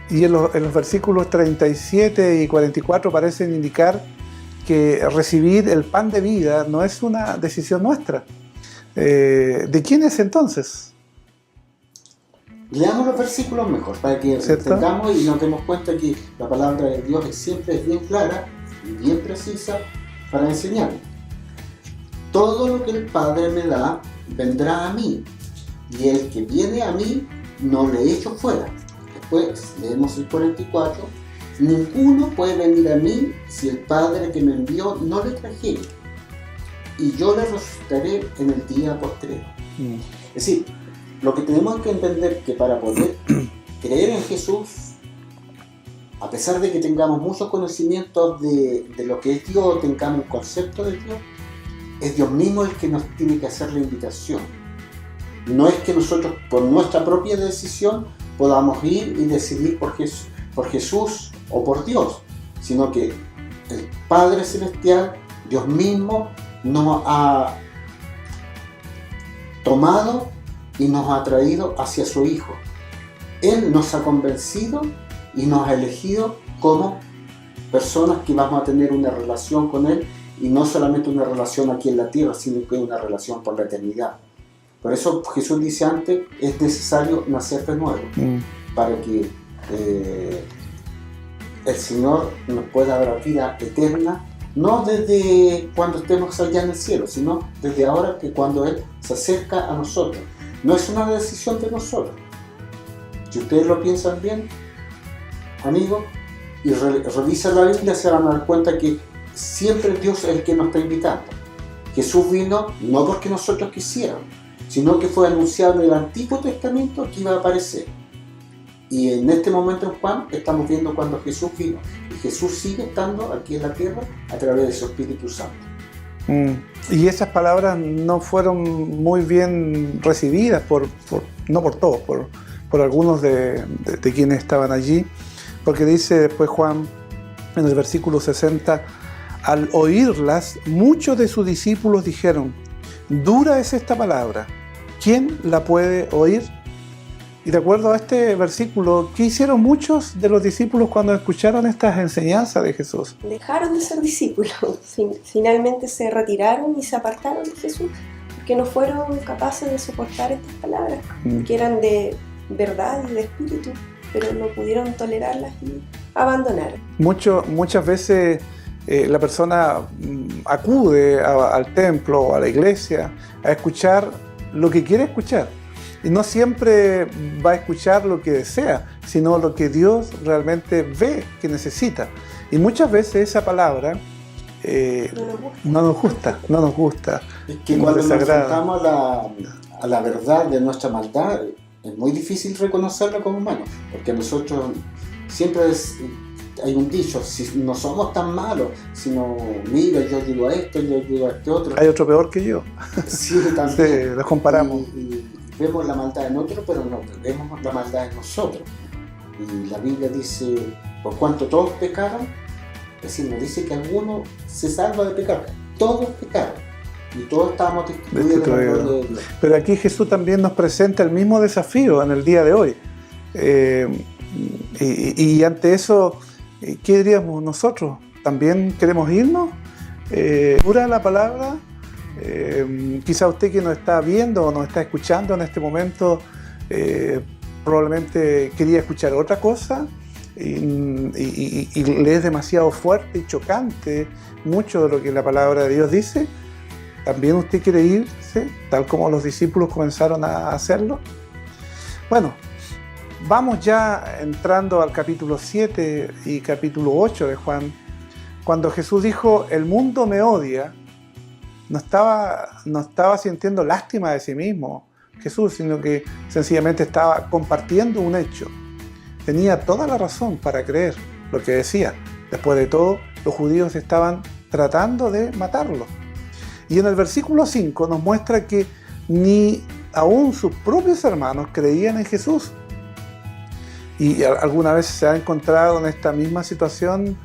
Y en los versículos 37 y 44 parecen indicar que recibir el pan de vida no es una decisión nuestra. ¿De quién es entonces? Leamos los versículos mejor, para que ¿Cierto? entendamos y nos demos cuenta que la palabra de Dios siempre es bien clara y bien precisa para enseñarnos. Todo lo que el Padre me da, vendrá a mí, y el que viene a mí, no le echo fuera. Después, leemos el 44, ninguno puede venir a mí si el Padre que me envió no le trajere, y yo le resucitaré en el día postrero. Es decir, lo que tenemos que entender que para poder creer en Jesús, a pesar de que tengamos muchos conocimientos de lo que es Dios, tengamos un concepto de Dios, es Dios mismo el que nos tiene que hacer la invitación. No es que nosotros por nuestra propia decisión podamos ir y decidir por Jesús o por Dios, sino que el Padre Celestial, Dios mismo, nos ha tomado y nos ha traído hacia su Hijo. Él nos ha convencido y nos ha elegido como personas que vamos a tener una relación con Él, y no solamente una relación aquí en la tierra, sino que una relación por la eternidad. Por eso Jesús dice antes, es necesario nacer de nuevo, para que el Señor nos pueda dar vida eterna, no desde cuando estemos allá en el cielo, sino desde ahora, que cuando Él se acerca a nosotros. No es una decisión de nosotros. Si ustedes lo piensan bien, amigos, y revisan la Biblia, se van a dar cuenta que siempre Dios es el que nos está invitando. Jesús vino no porque nosotros quisiéramos, sino que fue anunciado en el Antiguo Testamento que iba a aparecer. Y en este momento en Juan estamos viendo cuando Jesús vino. Y Jesús sigue estando aquí en la tierra a través de su Espíritu Santo. Y esas palabras no fueron muy bien recibidas no por todos, por algunos de quienes estaban allí, porque dice después Juan en el versículo 60, al oírlas, muchos de sus discípulos dijeron, dura es esta palabra, ¿quién la puede oír? Y de acuerdo a este versículo, ¿qué hicieron muchos de los discípulos cuando escucharon estas enseñanzas de Jesús? Dejaron de ser discípulos, finalmente se retiraron y se apartaron de Jesús, porque no fueron capaces de soportar estas palabras, que eran de verdad y de espíritu, pero no pudieron tolerarlas y abandonaron. Muchas veces la persona acude al templo o a la iglesia a escuchar lo que quiere escuchar. Y no siempre va a escuchar lo que desea, sino lo que Dios realmente ve que necesita. Y muchas veces esa palabra no nos gusta. Es que cuando nos enfrentamos a la verdad de nuestra maldad, es muy difícil reconocerla como humanos, porque nosotros siempre hay un dicho, si no somos tan malos, sino mira, yo ayudo a esto, yo ayudo a este otro. Hay otro peor que yo. Sí, también. Sí, los comparamos. Y vemos la maldad en otro, pero no vemos la maldad en nosotros. Y la Biblia dice, por cuanto todos pecaron, es decir, nos dice que alguno se salva de pecar. Todos pecaron. Y todos estamos destituidos de la gloria de Dios. Pero aquí Jesús también nos presenta el mismo desafío en el día de hoy. Y ante eso, ¿qué diríamos nosotros? ¿También queremos irnos? ¿Dura la palabra? Quizá usted que nos está viendo o nos está escuchando en este momento probablemente quería escuchar otra cosa y le es demasiado fuerte y chocante mucho de lo que la palabra de Dios dice. ¿También usted quiere irse, tal como los discípulos comenzaron a hacerlo? Bueno, vamos ya entrando al capítulo 7 y capítulo 8 de Juan. Cuando Jesús dijo, el mundo me odia, no estaba sintiendo lástima de sí mismo Jesús, sino que sencillamente estaba compartiendo un hecho. Tenía toda la razón para creer lo que decía. Después de todo, los judíos estaban tratando de matarlo. Y en el versículo 5 nos muestra que ni aún sus propios hermanos creían en Jesús. Y alguna vez se ha encontrado en esta misma situación,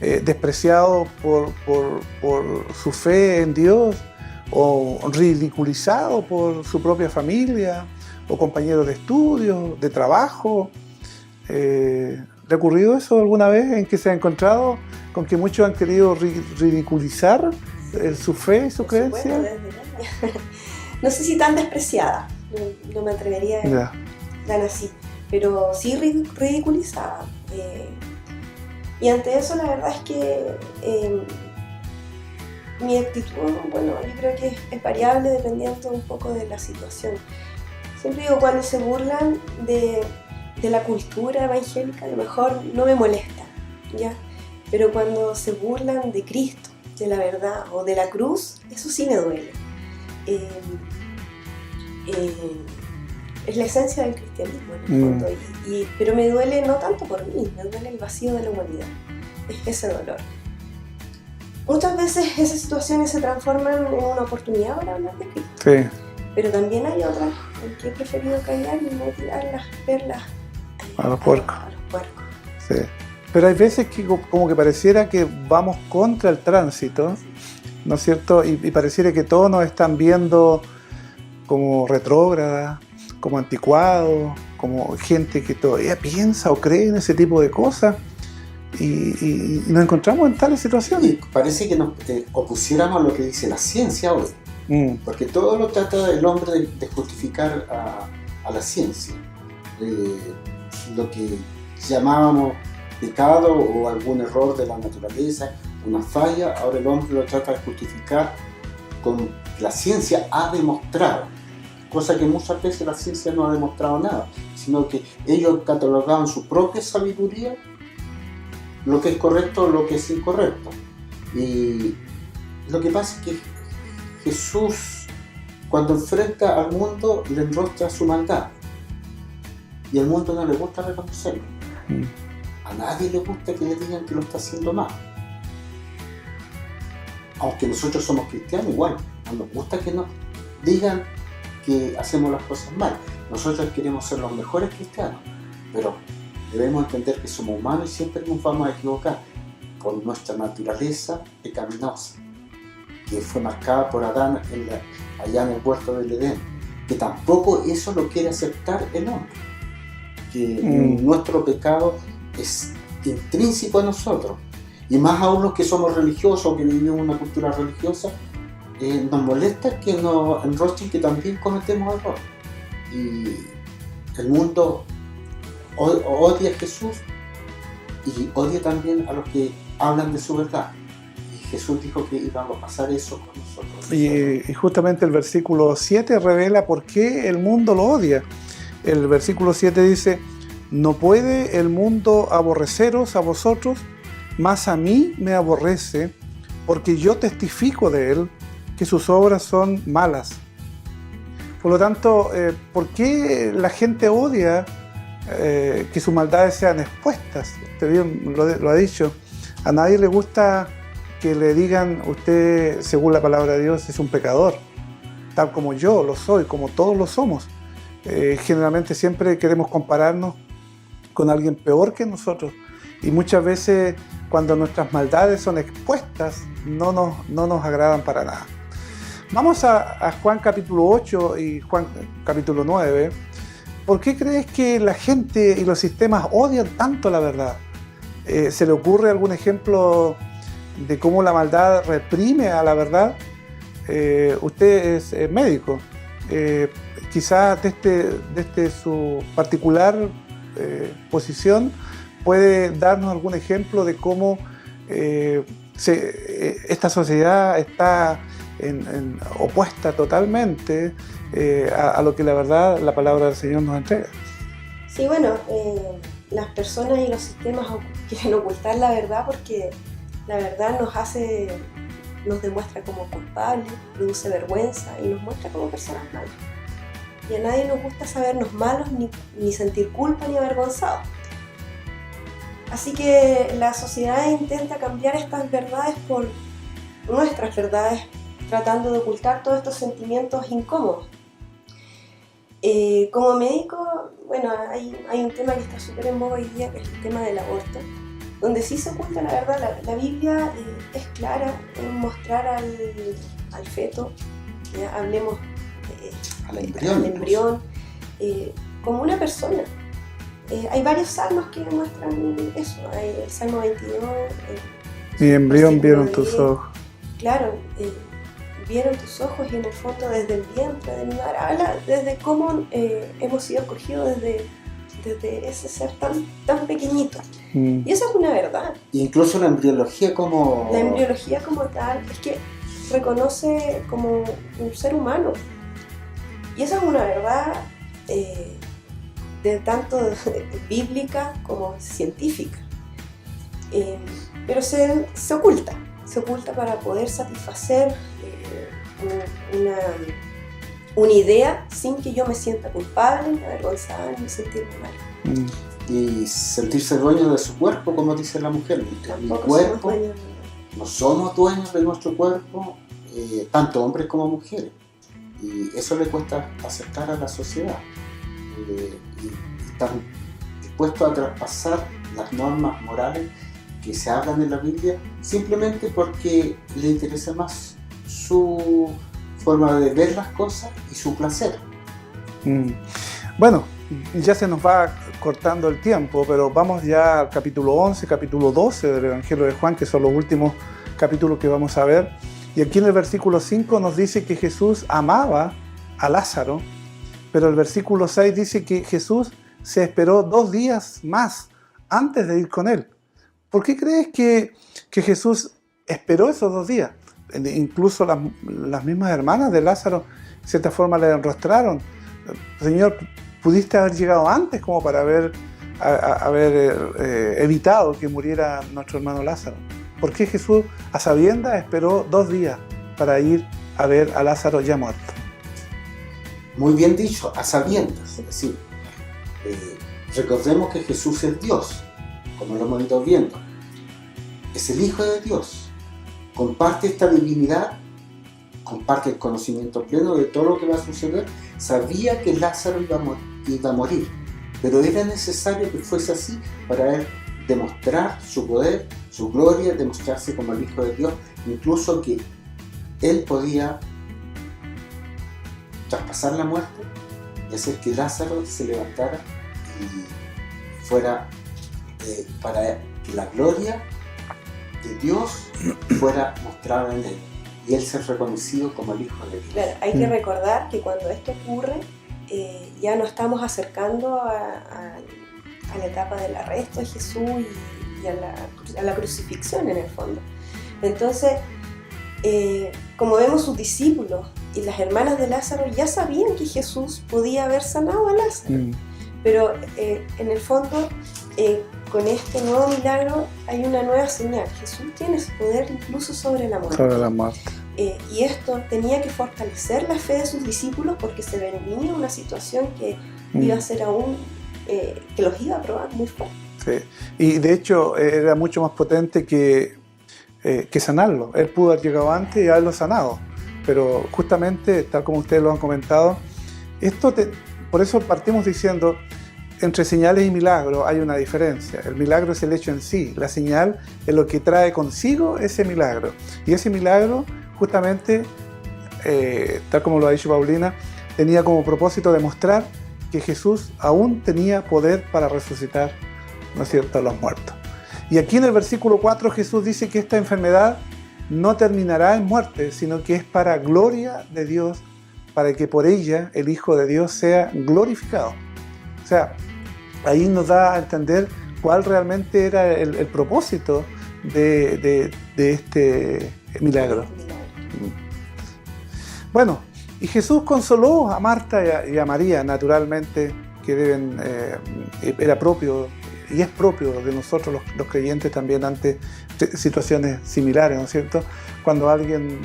despreciado por su fe en Dios, o ridiculizado por su propia familia, o compañeros de estudio, de trabajo. ¿Le ha ocurrido eso alguna vez en que se ha encontrado con que muchos han querido ridiculizar su fe y su creencia? Bueno, no sé si tan despreciada, no me atrevería a tan así, pero sí ridiculizada. Y ante eso la verdad es que mi actitud, bueno, yo creo que es variable dependiendo un poco de la situación. Siempre digo, cuando se burlan de la cultura evangélica, a lo mejor no me molesta, ¿ya? Pero cuando se burlan de Cristo, de la verdad o de la cruz, eso sí me duele. Es la esencia del cristianismo en el fondo, pero me duele no tanto por mí, me duele el vacío de la humanidad, es ese dolor. Muchas veces esas situaciones se transforman en una oportunidad para hablar de Cristo, Sí. pero también hay otras en que he preferido callar y no tirar las perlas A los puercos. A los puercos. Sí. Pero hay veces que como que pareciera que vamos contra el tránsito, ¿no es cierto? Y pareciera que todos nos están viendo como retrógrada, como anticuados, como gente que todavía piensa o cree en ese tipo de cosas, y nos encontramos en tales situaciones. Y parece que nos opusiéramos a lo que dice la ciencia hoy, porque todo lo trata el hombre de justificar a la ciencia. Lo que llamábamos pecado o algún error de la naturaleza, una falla, ahora el hombre lo trata de justificar con la ciencia ha demostrado, cosa que muchas veces la ciencia no ha demostrado nada, sino que ellos catalogaban su propia sabiduría, lo que es correcto, lo que es incorrecto. Y lo que pasa es que Jesús, cuando enfrenta al mundo, le enrostra su maldad, y al mundo no le gusta reconocerlo. A nadie le gusta que le digan que lo está haciendo mal. Aunque nosotros somos cristianos, igual, no nos gusta que nos digan que hacemos las cosas mal. Nosotros queremos ser los mejores cristianos, pero debemos entender que somos humanos y siempre nos vamos a equivocar por nuestra naturaleza pecaminosa, que fue marcada por Adán allá en el huerto del Edén, que tampoco eso lo quiere aceptar el hombre, que nuestro pecado es intrínseco a nosotros, y más aún los que somos religiosos, que vivimos una cultura religiosa, nos molesta que nos enrostren que también cometemos errores. Y el mundo odia a Jesús y odia también a los que hablan de su verdad. Y Jesús dijo que iba a pasar eso con nosotros. Y justamente el versículo 7 revela por qué el mundo lo odia. El versículo 7 dice: no puede el mundo aborreceros a vosotros, mas a mí me aborrece, porque yo testifico de él que sus obras son malas. Por lo tanto, ¿por qué la gente odia que sus maldades sean expuestas? Usted bien lo ha dicho. A nadie le gusta que le digan, usted, según la palabra de Dios, es un pecador, tal como yo lo soy, como todos lo somos. Generalmente siempre queremos compararnos con alguien peor que nosotros, y muchas veces cuando nuestras maldades son expuestas no nos agradan para nada. Vamos a Juan capítulo 8 y Juan capítulo 9. ¿Por qué crees que la gente y los sistemas odian tanto la verdad? ¿Se le ocurre algún ejemplo de cómo la maldad reprime a la verdad? usted es médico. Quizás desde su particular posición puede darnos algún ejemplo de cómo esta sociedad está opuesta totalmente a lo que la verdad, la palabra del Señor nos entrega. Sí, bueno, las personas y los sistemas quieren ocultar la verdad porque la verdad nos demuestra como culpables, produce vergüenza y nos muestra como personas malas. Y a nadie nos gusta sabernos malos, ni sentir culpa, ni avergonzados. Así que la sociedad intenta cambiar estas verdades por nuestras verdades, tratando de ocultar todos estos sentimientos incómodos. Como médico, bueno, hay un tema que está súper en boga hoy día, que es el tema del aborto, donde sí se oculta la verdad. La Biblia es clara en mostrar al feto, ¿ya? Hablemos al embrión, como una persona. Hay varios salmos que muestran eso. Hay el Salmo 22. Mi embrión vieron tus ojos. Claro, vieron tus ojos y en el fondo desde el vientre de mi madre. Habla desde cómo hemos sido escogidos desde ese ser tan pequeñito. Y esa es una verdad. Incluso la embriología como... La embriología como tal es que reconoce como un ser humano. Y esa es una verdad de tanto bíblica como científica. Pero se oculta para poder satisfacer una idea sin que yo me sienta culpable, ni avergonzada, ni sentirme mal. Y sentirse dueño de su cuerpo, como dice la mujer. Mi cuerpo, no somos dueños de nuestro cuerpo, tanto hombres como mujeres. Y eso le cuesta aceptar a la sociedad. Y están dispuestos a traspasar las normas morales que se hablan en la Biblia simplemente porque le interesa más su forma de ver las cosas y su placer. Bueno, ya se nos va cortando el tiempo, pero vamos ya al capítulo 11, capítulo 12 del Evangelio de Juan, que son los últimos capítulos que vamos a ver. Y aquí en el versículo 5 nos dice que Jesús amaba a Lázaro, pero el versículo 6 dice que Jesús se esperó 2 días más antes de ir con él. ¿Por qué crees que Jesús esperó esos 2 días? Incluso las mismas hermanas de Lázaro, de cierta forma, le enrostraron. Señor, pudiste haber llegado antes como para haber evitado que muriera nuestro hermano Lázaro. ¿Por qué Jesús, a sabiendas, esperó 2 días para ir a ver a Lázaro ya muerto? Muy bien dicho, a sabiendas. Es decir, recordemos que Jesús es Dios, como lo hemos ido viendo. Es el Hijo de Dios. Comparte esta divinidad, comparte el conocimiento pleno de todo lo que va a suceder. Sabía que Lázaro iba a morir, pero era necesario que fuese así para él demostrar su poder, su gloria, demostrarse como el Hijo de Dios, incluso que él podía traspasar la muerte y hacer que Lázaro se levantara y fuera para que la gloria de Dios fuera mostrada en él y él ser reconocido como el Hijo de Dios. Claro, hay que recordar que cuando esto ocurre ya nos estamos acercando a la etapa del arresto de Jesús y a la crucifixión en el fondo. Entonces, como vemos, sus discípulos y las hermanas de Lázaro ya sabían que Jesús podía haber sanado a Lázaro, pero en el fondo con este nuevo milagro hay una nueva señal. Jesús tiene ese poder incluso sobre la muerte. Sobre la muerte. Y esto tenía que fortalecer la fe de sus discípulos porque se venía una situación que iba a ser aún, que los iba a probar muy fuerte. Sí. Y de hecho era mucho más potente que sanarlo. Él pudo haber llegado antes y haberlo sanado. Pero justamente, tal como ustedes lo han comentado, por eso partimos diciendo, entre señales y milagros hay una diferencia. El milagro es el hecho en sí, la señal es lo que trae consigo ese milagro. Y ese milagro, justamente, tal como lo ha dicho Paulina, tenía como propósito demostrar que Jesús aún tenía poder para resucitar, ¿no es cierto?, a los muertos. Y aquí en el versículo 4 Jesús dice que esta enfermedad no terminará en muerte, sino que es para gloria de Dios, para que por ella el Hijo de Dios sea glorificado. O sea, ahí nos da a entender cuál realmente era el propósito de este milagro. Bueno, y Jesús consoló a Marta y a María, naturalmente, que era propio y es propio de nosotros los creyentes también ante situaciones similares, ¿no es cierto? Cuando alguien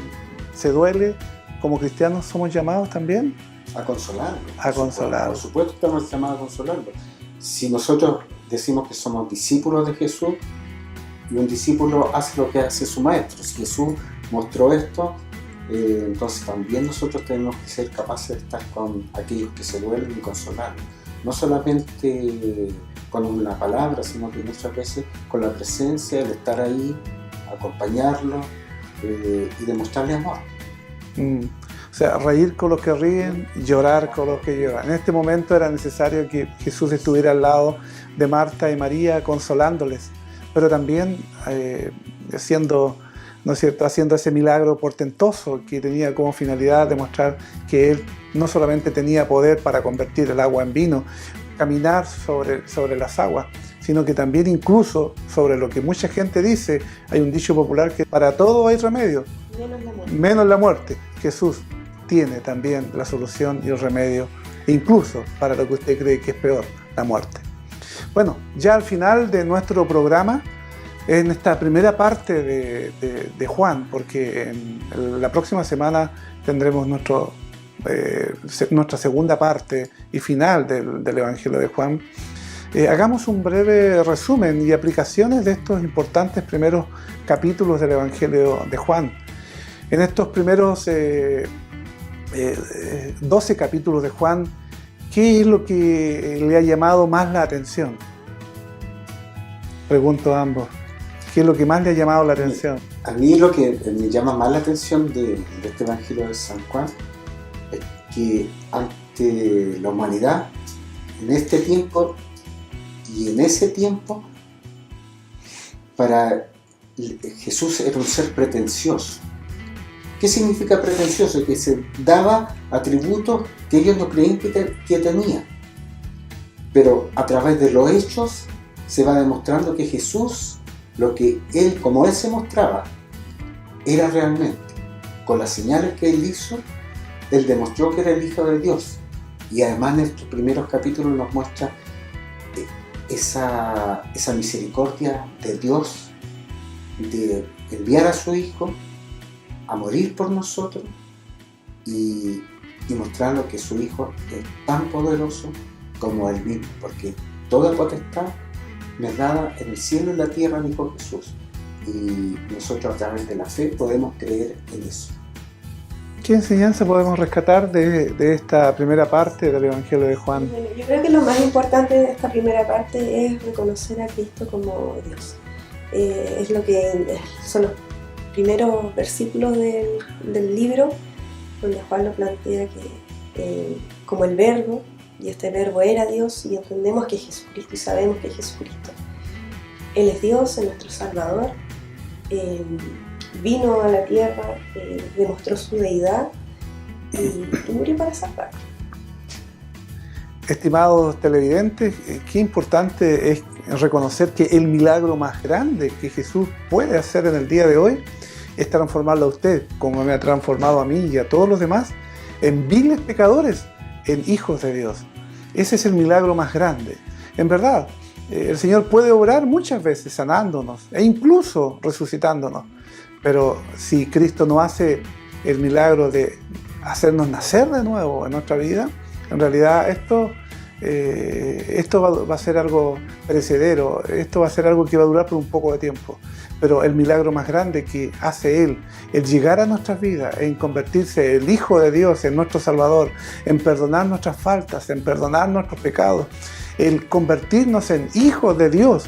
se duele, como cristianos somos llamados también a consolarlo. A consolarlo. Por supuesto estamos llamados a consolarlo. Si nosotros decimos que somos discípulos de Jesús, y un discípulo hace lo que hace su maestro. Si Jesús mostró esto, entonces también nosotros tenemos que ser capaces de estar con aquellos que se duelen y consolarlos. No solamente con una palabra, sino que muchas veces con la presencia, el estar ahí, acompañarlo y demostrarle amor. O sea, reír con los que ríen, llorar con los que lloran. En este momento era necesario que Jesús estuviera al lado de Marta y María consolándoles, pero también haciendo ese milagro portentoso que tenía como finalidad demostrar que Él no solamente tenía poder para convertir el agua en vino, caminar sobre las aguas, sino que también incluso sobre lo que mucha gente dice. Hay un dicho popular que para todo hay remedio, menos la muerte. Jesús tiene también la solución y el remedio, incluso para lo que usted cree que es peor, la muerte. Bueno, ya al final de nuestro programa, en esta primera parte de Juan, porque en la próxima semana tendremos nuestra segunda parte y final del Evangelio de Juan, hagamos un breve resumen y aplicaciones de estos importantes primeros capítulos del Evangelio de Juan. En estos primeros 12 capítulos de Juan, ¿qué es lo que le ha llamado más la atención? Pregunto a ambos. ¿Qué es lo que más le ha llamado la atención? A mí lo que me llama más la atención de este Evangelio de San Juan es que ante la humanidad, en este tiempo y en ese tiempo, para Jesús era un ser pretencioso. ¿Qué significa pretencioso? Que se daba atributos que ellos no creían que tenía. Pero a través de los hechos se va demostrando que Jesús, como Él se mostraba, era realmente. Con las señales que Él hizo, Él demostró que era el Hijo de Dios. Y además en estos primeros capítulos nos muestra esa misericordia de Dios, de enviar a su Hijo a morir por nosotros y mostrarnos que su Hijo es tan poderoso como Él mismo, porque toda potestad me es dada en el cielo y en la tierra, dijo Jesús, y nosotros a través de la fe podemos creer en eso. ¿Qué enseñanza podemos rescatar de esta primera parte del Evangelio de Juan? Bueno, yo creo que lo más importante de esta primera parte es reconocer a Cristo como Dios. Es lo que son los primeros versículos del libro, donde Juan lo plantea que como el Verbo, y este Verbo era Dios, y entendemos que es Jesucristo, y sabemos que es Jesucristo. Él es Dios, es nuestro Salvador, vino a la tierra, demostró su deidad y murió para salvarnos. Estimados televidentes, qué importante es reconocer que el milagro más grande que Jesús puede hacer en el día de hoy es transformarlo a usted, como me ha transformado a mí y a todos los demás, en viles pecadores, en hijos de Dios. Ese es el milagro más grande. En verdad, el Señor puede obrar muchas veces sanándonos e incluso resucitándonos, pero si Cristo no hace el milagro de hacernos nacer de nuevo en nuestra vida, en realidad esto va a ser algo perecedero, esto va a ser algo que va a durar por un poco de tiempo. Pero el milagro más grande que hace Él, el llegar a nuestras vidas, en convertirse el Hijo de Dios en nuestro Salvador, en perdonar nuestras faltas, en perdonar nuestros pecados, el convertirnos en hijos de Dios,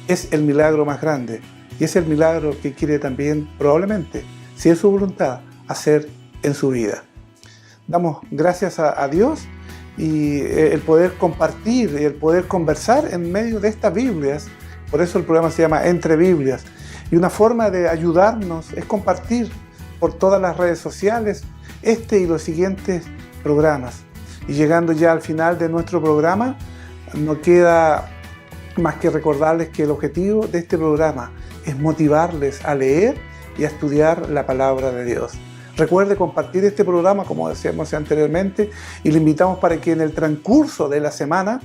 es el milagro más grande. Y es el milagro que quiere también, probablemente, si es su voluntad, hacer en su vida. Damos gracias a Dios y el poder compartir y el poder conversar en medio de estas Biblias. Por eso el programa se llama Entre Biblias. Y una forma de ayudarnos es compartir por todas las redes sociales este y los siguientes programas. Y llegando ya al final de nuestro programa, no queda más que recordarles que el objetivo de este programa es motivarles a leer y a estudiar la palabra de Dios. Recuerde compartir este programa, como decíamos anteriormente, y le invitamos para que en el transcurso de la semana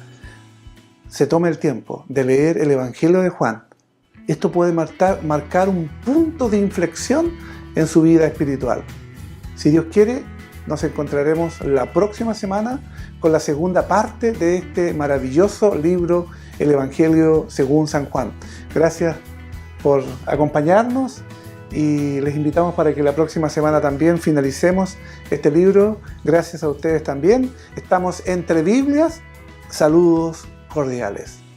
se tome el tiempo de leer el Evangelio de Juan. Esto puede marcar un punto de inflexión en su vida espiritual. Si Dios quiere, nos encontraremos la próxima semana con la segunda parte de este maravilloso libro, el Evangelio según San Juan. Gracias por acompañarnos y les invitamos para que la próxima semana también finalicemos este libro. Gracias a ustedes también. Estamos entre Biblias. Saludos cordiales.